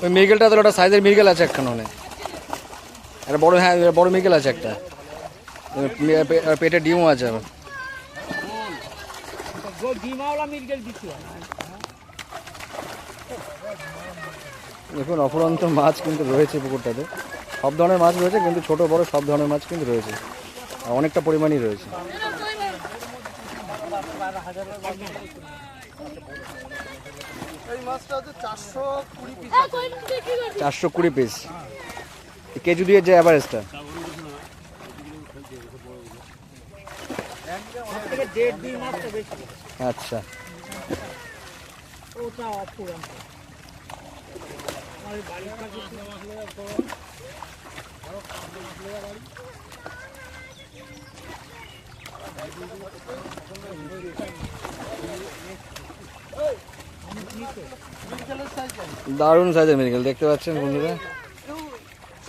ওই মৃগেলটা তো একটা সাইজের মৃগেল আছে একখানে অনেক, একটা বড়, হ্যাঁ বড় মৃগেল আছে একটা, পেটে ডিমও আছে আবার। ডিমাওয়ালা মির্গেল দিচ্ছি। দেখুন অফুরন্ত মাছ কিন্তু রয়েছে পুকুরটাতে, সব ধরনের মাছ রয়েছে, কিন্তু ছোট বড় সব ধরনের মাছ কিন্তু রয়েছে, আর অনেকটা পরিমাণই রয়েছে। এই মাছটা হচ্ছে 420 পিস। 420 পিস কেজি দিয়ে যে অ্যাভারেজটা। থেকে 1.5-2 মাসটা বেশি। আচ্ছা, ওটা অপুরান। আমার বাড়ির কাছে দারুণ সাইজের মৃগেল দেখতে পাচ্ছেন বন্ধুরা।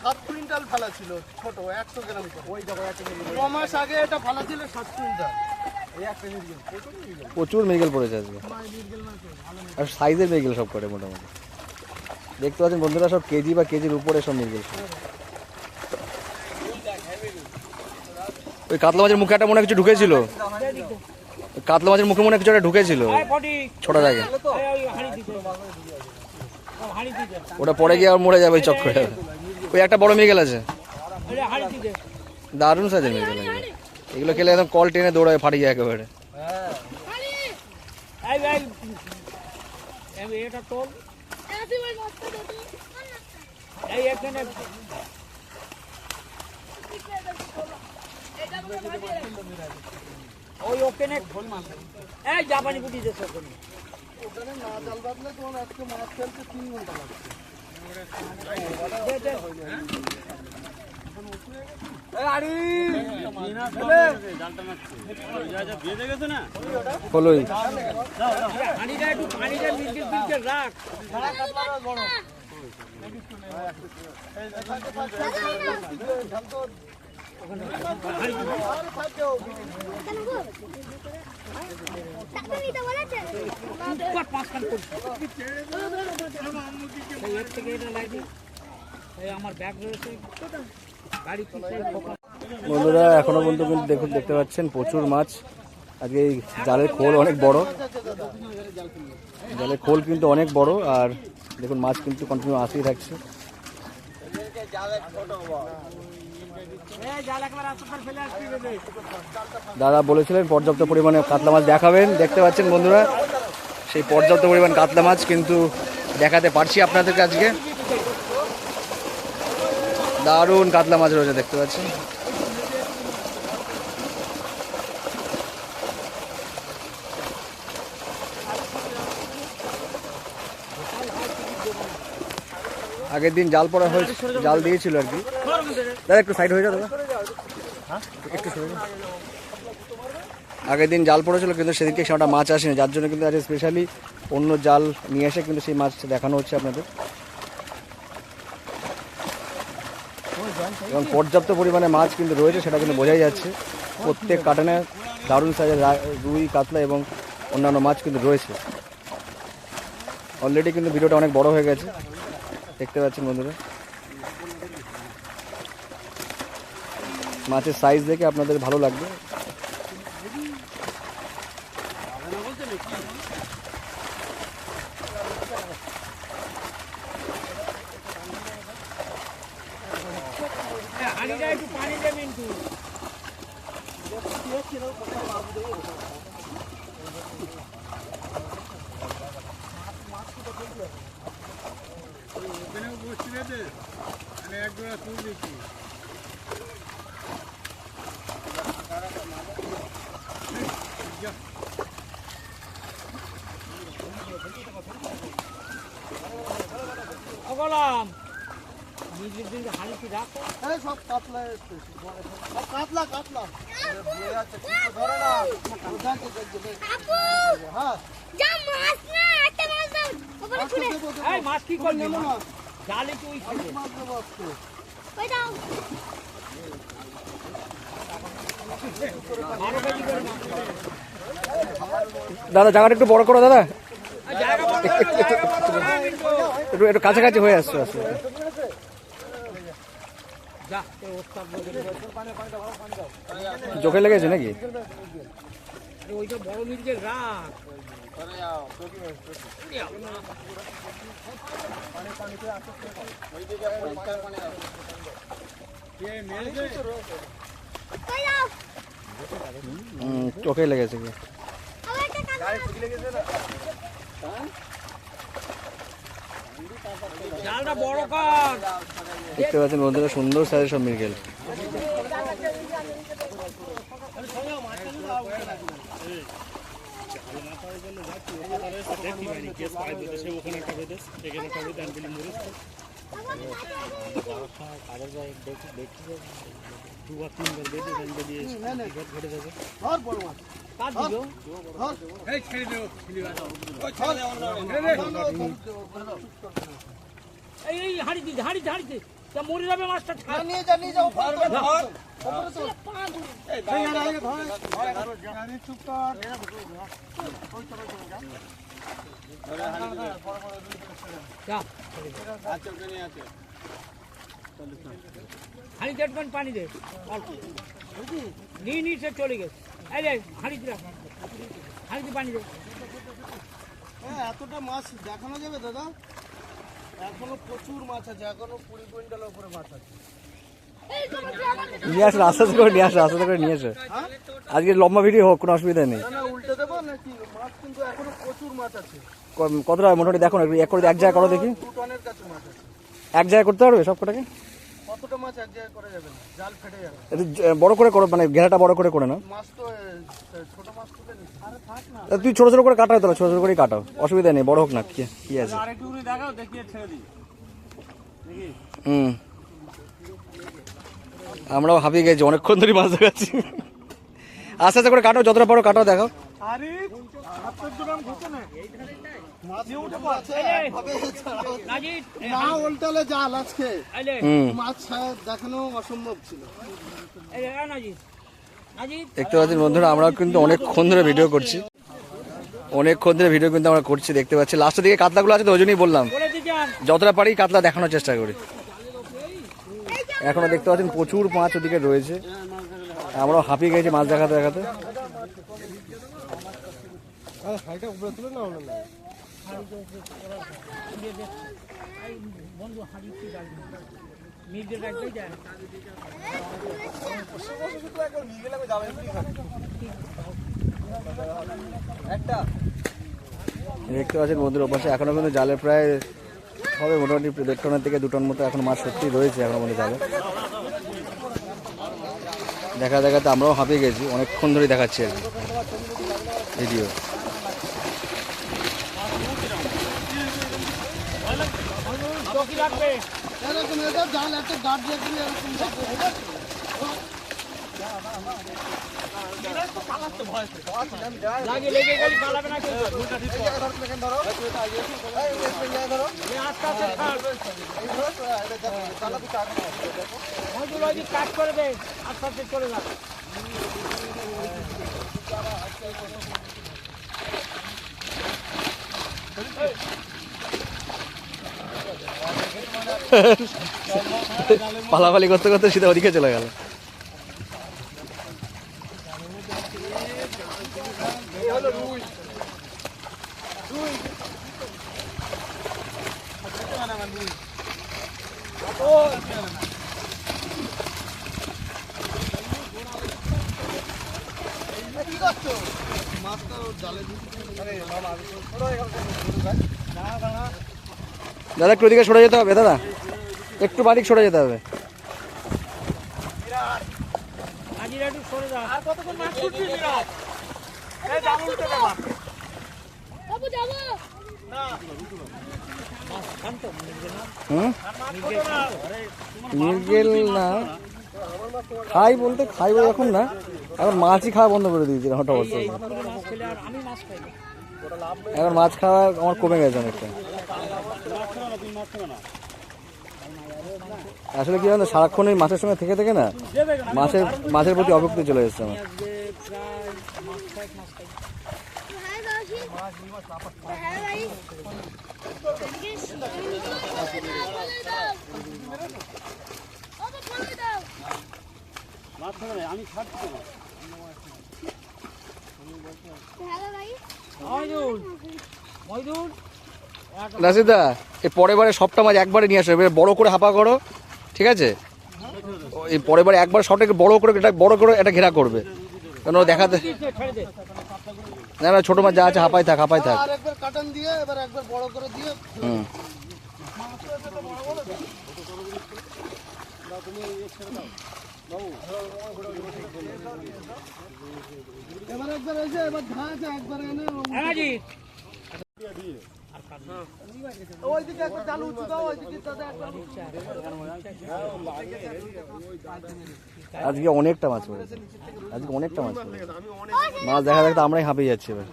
7 কুইন্টাল ফেলা ছিল ছোট, 100 গ্রাম করে। ওই দেখো 9 মাস আগে এটা ফেলা ছিল 7 কুইন্টাল। প্রচুর মৃগেল পড়েছে আজকে, আর সাইজের মৃগেল সব করে মোটামুটি দেখতে পাচ্ছেন বন্ধুরা, সব কেজি বা কেজির উপরে সব মৃগেল। ওই কাতলা মাছের মুখে একটা মনে হয় কিছু ঢুকেছিল, কাতলা মাছের মুখে মনে হয় কিছু একটা ঢুকেছিল ছোট জায়গায়, ওটা পরে গিয়ে আর মরে যাবে ওই চক্করে। ওই একটা বড় মৃগেল আছে, দারুণ সাইজের মৃগেল। এগুলো খেলে একদম কল টেনে দৌড়ায়, ফাটি যায় একেবারে। এটা তোল এই এখানে ওই ওখানে এই জাপানি পুটি দেশে ওখানে না জাল বাঁধলে তোমার আজকে মাছ ফেলতে 3 ঘন্টা লাগবে। হলোই পানিটা একটু পানিটা মিলকে মিলকে রাখ। আমার ব্যাগ রয়েছে গাড়ি বন্ধুরা, এখনো পর্যন্ত কিন্তু দেখুন দেখতে পাচ্ছেন প্রচুর মাছ। আজকে এই জালের খোল অনেক বড়, জালের খোল কিন্তু অনেক বড়, আর দেখুন মাছ কিন্তু কন্টিনিউ আসতেই থাকছে। দাদা বলেছিলেন পর্যাপ্ত পরিমাণে কাতলা মাছ দেখাবেন, দেখতে পাচ্ছেন বন্ধুরা সেই পর্যাপ্ত পরিমাণ কাতলা মাছ কিন্তু দেখাতে পারছি আপনাদের আজকে। দারুণ কাতলা মাছ রয়েছে দেখতে পাচ্ছেন। আগের দিন জাল পড়া হয়েছে, জাল দিয়েছিল আর কি। দাদা একটু সাইড হয়ে যাও দাদা, একটু সরে যাও। আগের দিন জাল পড়েছিল কিন্তু সেদিনকে সেটা মাছ আসেনি, যার জন্য কিন্তু আজ স্পেশালি অন্য জাল নিয়ে এসে কিন্তু সেই মাছ দেখানো হচ্ছে আপনাদের। এবং পর্যাপ্ত পরিমাণে মাছ কিন্তু রয়েছে সেটা কিন্তু বোঝাই যাচ্ছে। প্রত্যেক কাটানে দারুণ সাইজের রুই, কাতলা এবং অন্যান্য মাছ কিন্তু রয়েছে। অলরেডি কিন্তু ভিডিওটা অনেক বড় হয়ে গেছে দেখতে পাচ্ছেন বন্ধুরা। মাছের সাইজ দেখে আপনাদের ভালো লাগবে। একটু পানি দেবেন একটু বললাম নিজের দিন হাড়িতে রাখো। এই সব কাতলা এসছে, সব কাতলা কাতলা বয়ে আছে, কিছু ধরে না ওখানে দেখবে। হ্যাঁ যা মাছ না একটা মাছ দাও ওপরে ছুড়ে এই মাছ কি করবি? নেবো না, জালে তুই অনেক মাছ দেবো আজকে। ওই দাও 12 কেজি করে মাছ। দাদা জায়গাটা একটু বড় করো দাদা, জায়গা বন্ধ করো, জায়গা বন্ধ করো, কিন্তু। একটু একটু কাছাকাছি হয়ে আসছে আসছে। যা তোর ওস্তাদ বলে চোখে লেগেছে নাকি? ওইটা বড় মির্গের রাখ। ওই দাও চোখে লেগেছে কি? আবার একটা কাজ জালটা বড় কর। দেখতে পাচ্ছেন বন্ধুরা সুন্দর সাইজের সব মৃগেল। ধর বড় মাছ, কাট দিও। ধর এই এই হাড়িতে হাড়িতে হাড়িতে তা মরে যাবে মাছটা। ছাড়। নিয়ে যা, নিয়ে যাও, ধর ধর পা দূর চুপ কর। যা হাড়িতে একটুখানি পানি দে অল্প। নিয়ে সে চলে গেছে। এই রে হাড়িতে রাখ, হাড়িতে পানি দে। হ্যাঁ, এতটা মাছ দেখানো যাবে দাদা? এখনো প্রচুর মাছ আছে, এখনো 20 কুইন্টালের উপরে মাছ আছে। এই তোমার নিয়ে আসো, আস্তে আস্তে করে নিয়ে আসো, আস্তে আস্তে করে নিয়ে আসো। আজকে লম্বা ভিডিও হোক, কোনো অসুবিধা নেই। না না, উল্টে দেবো নাকি? মাছ কিন্তু এখনো প্রচুর মাছ আছে, কতটা মোটামুটি দেখো না, এক করে এক জায়গায় করো দেখি। 2 টনের কাছে মাছ আছে। এক জায়গায় করতে পারবে সব কটাকে? কতটা মাছ এক জায়গায় করা যাবে না, জাল ফেটে যাবে। একটু বড় করে করো, মানে ঘেরাটা বড় করে না। মাছ তো ছোট মাছ তুলে নিচ্ছি। আরে থাক না, তুই ছোট ছোট করে কাটাও, তোরা ছোট ছোট করেই কাটাও, অসুবিধা নেই, বড় হোক না, কি আছে। হুম, আমরাও হাঁপিয়ে গেছি, অনেকক্ষণ ধরে মাছ দেখাচ্ছি। আস্তে আস্তে করে কাটাও, যতটা বড় কাটাও দেখাও। আরে 70 গ্রাম ঘুরতে না, মাছ উঠে আছে ভাবে ছাড়াও। নাজিদ না উল্টালে জাল আজকে এই রে হুম, মাছ দেখানো অসম্ভব ছিল। এই রে নাজিদ নাজিদ দেখতে পাচ্ছেন বন্ধুরা, আমরাও কিন্তু অনেকক্ষণ ধরে ভিডিও করছি, অনেকক্ষণ ধরে ভিডিও কিন্তু আমরা করছি। দেখতে পাচ্ছি লাস্টের দিকে কাতলাগুলো আছে, তো ওই জন্যই বললাম বলে দি যান। যতটা পারি কাতলা দেখানোর চেষ্টা করি। এখনো দেখতে পাচ্ছেন প্রচুর মাছ ওদিকে রয়েছে, আমরাও হাঁপিয়ে গেছি মাছ দেখাতে দেখাতে। বন্ধু হাড়িতে রাখবি, মির্গের রাখবে যায়। দেখতে পাচ্ছেন বন্ধুর ওপাশে এখনো কিন্তু জালে প্রায় হবে মোটামুটি 1.5 টনের থেকে 2 টন মতো এখন মাছ সত্যি রয়েছে এখনো মধ্যে জালে। দেখাতে আমরাও হাঁপিয়ে গেছি, অনেকক্ষণ ধরেই দেখাচ্ছি আর কি ভিডিও। চকি রাখবে। এরকম এটা জাল একটা গার্ড দিয়ে দিলে এরকম যাবে। লাগিয়ে লেগে গেলে পালাবে না কেউ। এই আস্তে আস্তে ছাড়। বন্ধু লজি কাট করে দে, আস্তে আস্তে চলে যা। পালাপালি করতে করতে সিধা ওদিকে চলে গেল। দাদা একটু ওদিকে সরে যেতে হবে, দাদা একটু বাদিক সরে যেতে হবে। একটু সরে যা। বাবু যাবো মৃগেল না খাই বলতে খাই বলে এখন না, এখন মাছই খাওয়া বন্ধ করে দিয়েছি হঠাৎ অবস্থায়। মাছ খেলে আর আমি মাছ খাই না। এখন মাছ খাওয়া আমার কমে গেছে অনেকটা। আসলে কি জানো, সারাক্ষণ এই মাছের সঙ্গে থেকে থেকে না মাছের প্রতি অভক্তি চলে এসেছে আমার। আজকে প্রায় মাছ খাই। হ্যাঁ দাসি হ্যাঁ ভাই আমি ছাড়ছি না। মইদুল রাশিদা এই পরের বারে সবটা মাছ একবারে নিয়ে আসবে, বড় করে হাপা করো, ঠিক আছে? এই পরের বারে একবার সবটাকে বড় করে এটা ঘেরা করবে, কেন দেখাতে ছেড়ে দে। না না, ছোট মাছ যা আছে হাপাই থাক। আর একবার কাটান দিয়ে এবার একবার বড় করে দিয়ে হুম, এবার একবার এসে এবার ঝাঁকে একবার এনে আমাজি ওইদিকে একটা চালু উঁচু দাও, ওইদিকে দাদা একটা আজকে অনেকটা মাছ পড়েছে, মাছ দেখা দেখতে আমরাই হাঁপিয়ে যাচ্ছি এবার।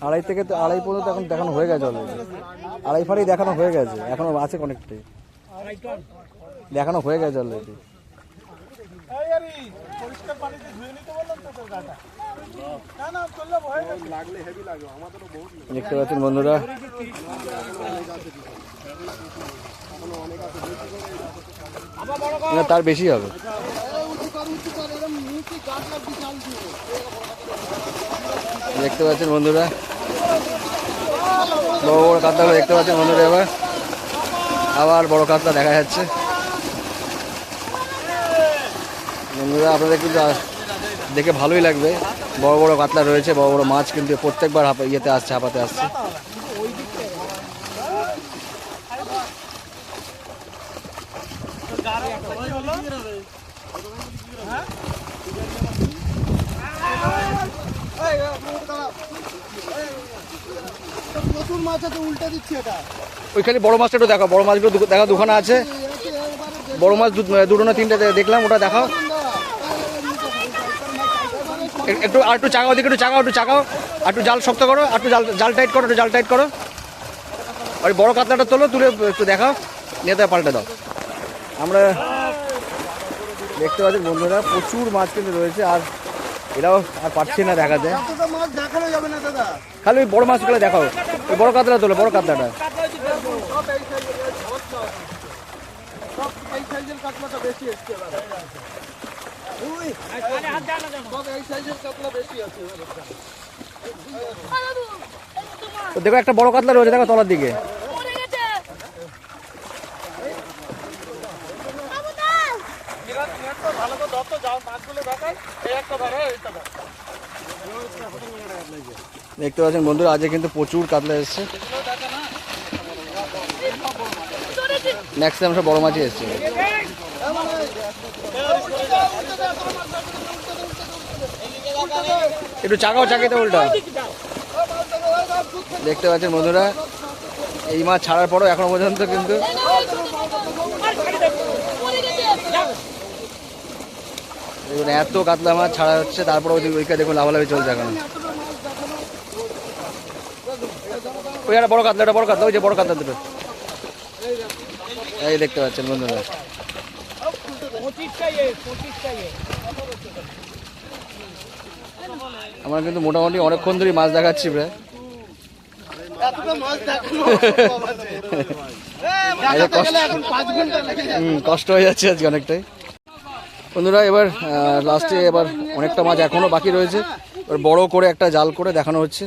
আড়াই পর্যন্ত এখন দেখানো হয়ে গেছে অলরেডি, আড়াই ফাড়ি দেখানো হয়ে গেছে, এখনো আছে অনেকটাই দেখানো হয়ে গেছে অলরেডি। পরিষ্কার পানিতে ধুয়ে নিতে বললাম তো তোর গাটা। না না চললে ভয় লাগলে হেভি লাগে, আমাদেরও বহুত দেখতে পাচ্ছেন বন্ধুরা, না তার বেশি হবে। দেখতে পাচ্ছেন বন্ধুরা, বড় বড় কাতলাগুলো দেখতে পাচ্ছেন বন্ধুরা, এবার আবার বড় কাতলা দেখা যাচ্ছে বন্ধুরা। আপনাদের কিন্তু দেখে ভালোই লাগবে, বড় বড় কাতলা রয়েছে, বড় বড় মাছ কিন্তু প্রত্যেকবার ইয়েতে আসছে, হাঁপাতে আসছে। নতুন মাছ আছে, উল্টে দিচ্ছি এটা। ওইখানে বড় মাছটা একটু দেখাও, বড় মাছগুলো দেখা দুখানা আছে, বড় মাছ দুটো না তিনটে দেখলাম, ওটা দেখাও একটু। আর একটু চাগাও, দিকে একটু চাগাও, আর একটু জাল শক্ত করো, আর একটু জাল টাইট করো, একটু জাল টাইট করো। ওই বড় কাতলাটা তোলো, তুলে একটু দেখাও, নিয়ে পাল্টে দাও। আমরা দেখতে পাচ্ছি বন্ধুরা, প্রচুর মাছ কিন্তু রয়েছে, আর এরাও আর পাচ্ছি না দেখাতে। এতটা মাছ দেখানো যাবে না দাদা। খালি ওই বড় মাছগুলো দেখাও, ওই বড় কাতলা তোলো, বড় কাতলাটা। সব এই সাইজের কাতলাটা বেশি এসছে এবার। সব এই সাইজের কাতলা বেশি আছে এবার। তো দেখো একটা বড় কাতলা রয়েছে, দেখো তলার দিকে। ভালো করে ধরতো, যাও মাছগুলো দেখাই। এই একটা ধরো, এইটা ধরো। দেখতে পাচ্ছেন বন্ধুরা, আজকে কিন্তু প্রচুর কাতলা এসছে, ম্যাক্সিমাম সব বড় মাছই এসছে। একটু চাকাইতে উল্টা। দেখতে পাচ্ছেন বন্ধুরা, এই মাছ ছাড়ার পরও এখনো পর্যন্ত কিন্তু দেখুন এত কাতলা মাছ ছাড়া হচ্ছে, তারপরে ওইটা দেখুন লাভালাভি চলছে এখন। ওই একটা বড় কাতলা, ওই যে বড় কাতলা দুটো, এই দেখতে পাচ্ছেন বন্ধুরা। আমরা কিন্তু মোটামুটি অনেকক্ষণ ধরে মাছ দেখাচ্ছি প্রায়। এতটা মাছ দেখানো সম্ভব আছে। কষ্ট হয়ে যাচ্ছে আজকে অনেকটাই বন্ধুরা। এবার লাস্টে এবার অনেকটা মাছ এখনো বাকি রয়েছে, এবার বড় করে একটা জাল করে দেখানো হচ্ছে।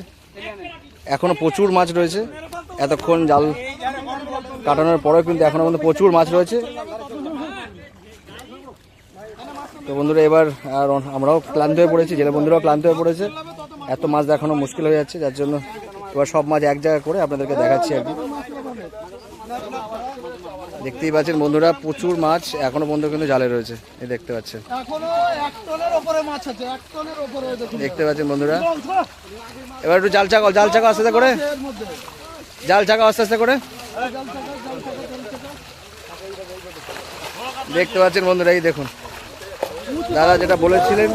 এখনো প্রচুর মাছ রয়েছে, এতক্ষণ জাল কাটানোর পরেও কিন্তু এখনো পর্যন্ত প্রচুর মাছ রয়েছে। তো বন্ধুরা এবার আর আমরাও ক্লান্ত হয়ে পড়েছি, জেলে বন্ধুরাও ক্লান্ত হয়ে পড়েছে, এত মাছ দেখানো মুশকিল হয়ে যাচ্ছে, যার জন্য এবার সব মাছ এক জায়গা করে আপনাদেরকে দেখাচ্ছি আর কি। দেখতেই পাচ্ছেন বন্ধুরা, প্রচুর মাছ এখনো পর্যন্ত কিন্তু জালে রয়েছে, এই দেখতে পাচ্ছেন। এখনো 1 টনের উপরে মাছ আছে, 1 টনের উপরে দেখুন। দেখতে পাচ্ছেন বন্ধুরা। এবার একটু জাল চাকাও আস্তে আস্তে করে, এর মধ্যে জাল চাকাও আস্তে আস্তে করে। দেখতে পাচ্ছেন বন্ধুরা, এই দেখুন দাদা যেটা বলেছিলেন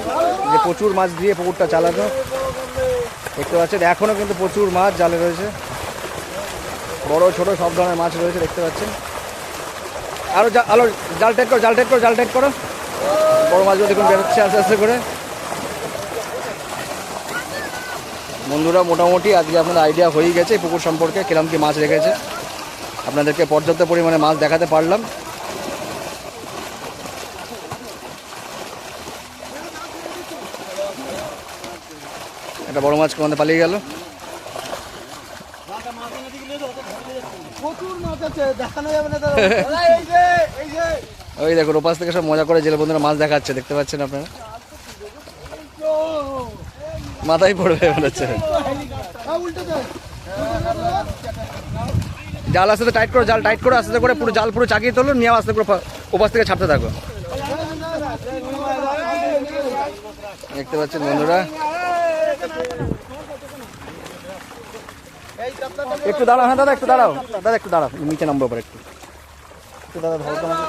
যে প্রচুর মাছ দিয়ে পুকুরটা চালানো, দেখতে পাচ্ছেন এখনো কিন্তু প্রচুর মাছ জালে রয়েছে, বড় ছোট সব ধরনের মাছ রয়েছে দেখতে পাচ্ছেন। আরো জাল টাইট করো, বড় মাছগুলো দেখুন বেরোচ্ছে আস্তে আস্তে করে। বন্ধুরা মোটামুটি আজকে আপনাদের আইডিয়া হয়ে গেছে পুকুর সম্পর্কে, কিরম কি মাছ রেখেছে, আপনাদেরকে পর্যাপ্ত পরিমাণে মাছ দেখাতে পারলাম। একটা বড় মাছ কোন পালিয়ে গেল। প্রচুর মাছ আছে, দেখানো যাবে না দাদা। এই যে ওই দেখুন ওপাশ থেকে সব মজা করে জেলে বন্ধুরা মাছ দেখাচ্ছে, দেখতে পাচ্ছেন আপনারা, মাথায় পড়বে মনে হচ্ছে। উল্টে যায়। জাল আস্তে টাইট করো, জাল টাইট করো আস্তে করে, পুরো জাল পুরো চাকিয়ে তোলো, নিয়ে আস্তে করে ওপাশ থেকে ছাড়তে থাকো। দেখতে পাচ্ছেন বন্ধুরা, একটু দাঁড়াও, হ্যাঁ দাদা একটু দাঁড়াও, দাদা একটু দাঁড়াও, নিচে নামবো পর একটু দাদা ধরো তো আমাকে।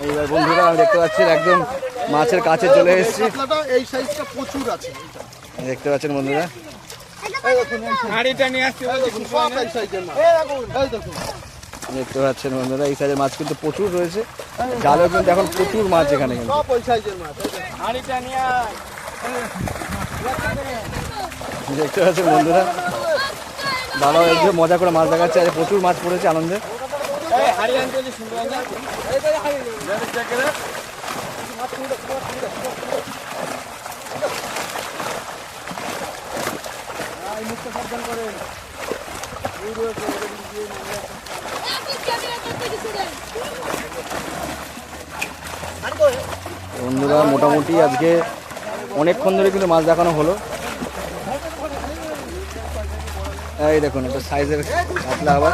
এইবার বন্ধুরা আমি দেখতে পাচ্ছি একদম মাছের কাছে চলে এসেছি, কাতলাটা এই সাইজটা প্রচুর আছে। দেখতে পাচ্ছেন বন্ধুরা। হাড়িটা নিয়ে আসতে দেখুন সব এই সাইজের মাছ। এই দেখুন দেখতে পাচ্ছেন বন্ধুরা, এই সাইজের মাছ কিন্তু প্রচুর রয়েছে, জালেও কিন্তু এখন প্রচুর মাছ এখানে কিন্তু। সব ওই সাইজের মাছ। হাড়িটা নিয়ে দেখতে পাচ্ছেন বন্ধুরা, দাদাও একটু মজা করে মাছ দেখাচ্ছে, আজ প্রচুর মাছ পড়েছে আনন্দে। হাড়ি আনতে যে সুন্দর না বন্ধুরা মোটামুটি আজকে অনেকক্ষণ ধরে কিন্তু মাছ দেখানো হলো। এই দেখুন একটা সাইজের কাতলা আবার,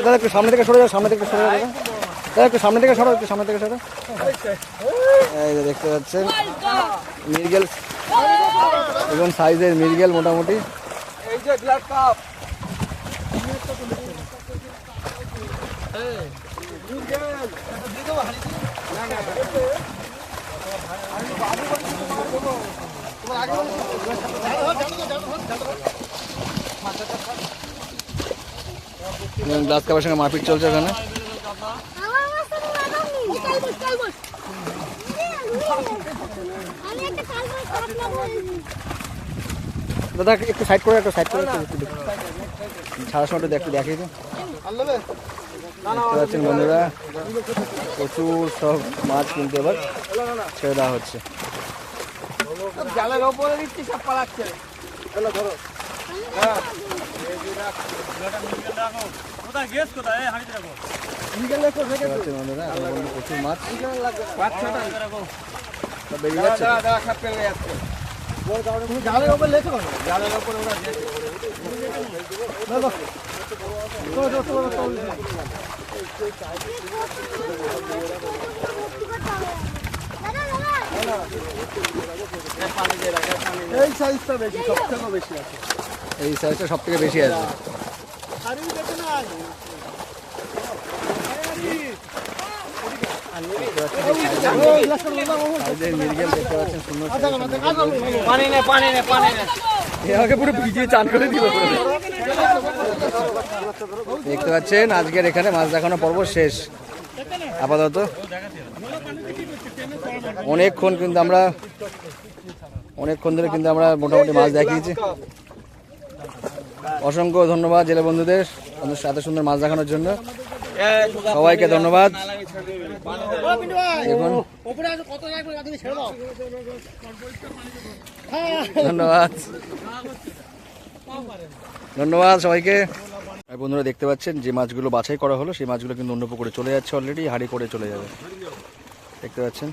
দাদা একটু সামনে থেকে সরে যাও, সামনে থেকে সরে যাও দাদা, একটু সামনে থেকে সরো, একটু সামনে থেকে সরো। এই যে দেখতে পাচ্ছেন মৃগেল, এবং সাইজের মৃগেল মোটামুটি। এই যে ব্লাড কাপ গ্লাস কাপের সঙ্গে মারপিট চলছে ওখানে। দাদা একটু সাইড করে, একটু সাইড করে, একটু ছাড়ার সময় একটু দেখিয়ে দিন। দেখতে পাচ্ছেন বন্ধুরা প্রচুর সব মাছ কিন্তু এবার ছেড়ে দেওয়া হচ্ছে। জালের ওপরে দিচ্ছি সব পালাচ্ছে। কোথায় গেছ কোথায়? এই হাঁড়িতে রাখো। দেখতে পাচ্ছেন বন্ধুরা এখন পর্যন্ত প্রচুর মাছ সব বেরিয়ে যাচ্ছে। তুমি জালের উপর লেখো না। জালের ওপরে ওরা এই সাইজটা বেশি, সবথেকে বেশি আছে। এই সাইজটা সব থেকে বেশি আছে। সাইজের মৃগেল দেখতে পাচ্ছেন সুন্দর। পানি নে পানি নে পানি নে আমাকে পুরো ভিজিয়ে চান করে দিব। দেখতে পাচ্ছেন আজকের এখানে মাছ দেখানো পর্ব শেষ আপাতত। অনেকক্ষণ ধরে কিন্তু আমরা মোটামুটি মাছ দেখিয়েছি। অসংখ্য ধন্যবাদ জেলে বন্ধুদের এত সুন্দর মাছ দেখানোর জন্য। সবাইকে ধন্যবাদ। দেখুন ধন্যবাদ ধন্যবাদ সবাইকে। আর বন্ধুরা দেখতে পাচ্ছেন যে মাছগুলো বাছাই করা হলো সেই মাছগুলো কিন্তু অন্য পুকুরে চলে যাচ্ছে, অলরেডি হাঁড়ি করে চলে যাবে, দেখতে পাচ্ছেন।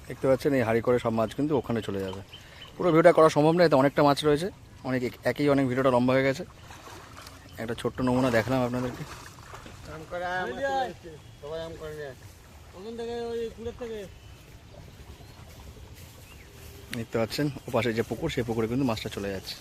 দেখতে পাচ্ছেন এই হাঁড়ি করে সব মাছ কিন্তু ওখানে চলে যাবে। পুরো ভিডিওটা করা সম্ভব নয়, এতে অনেকটা মাছ রয়েছে, অনেক একই অনেক ভিডিওটা লম্বা হয়ে গেছে। একটা ছোট্ট নমুনা দেখালাম আপনাদেরকে। দেখতে পাচ্ছেন ওপাশে যে পুকুর সেই পুকুরে কিন্তু মাছটা চলে যাচ্ছে।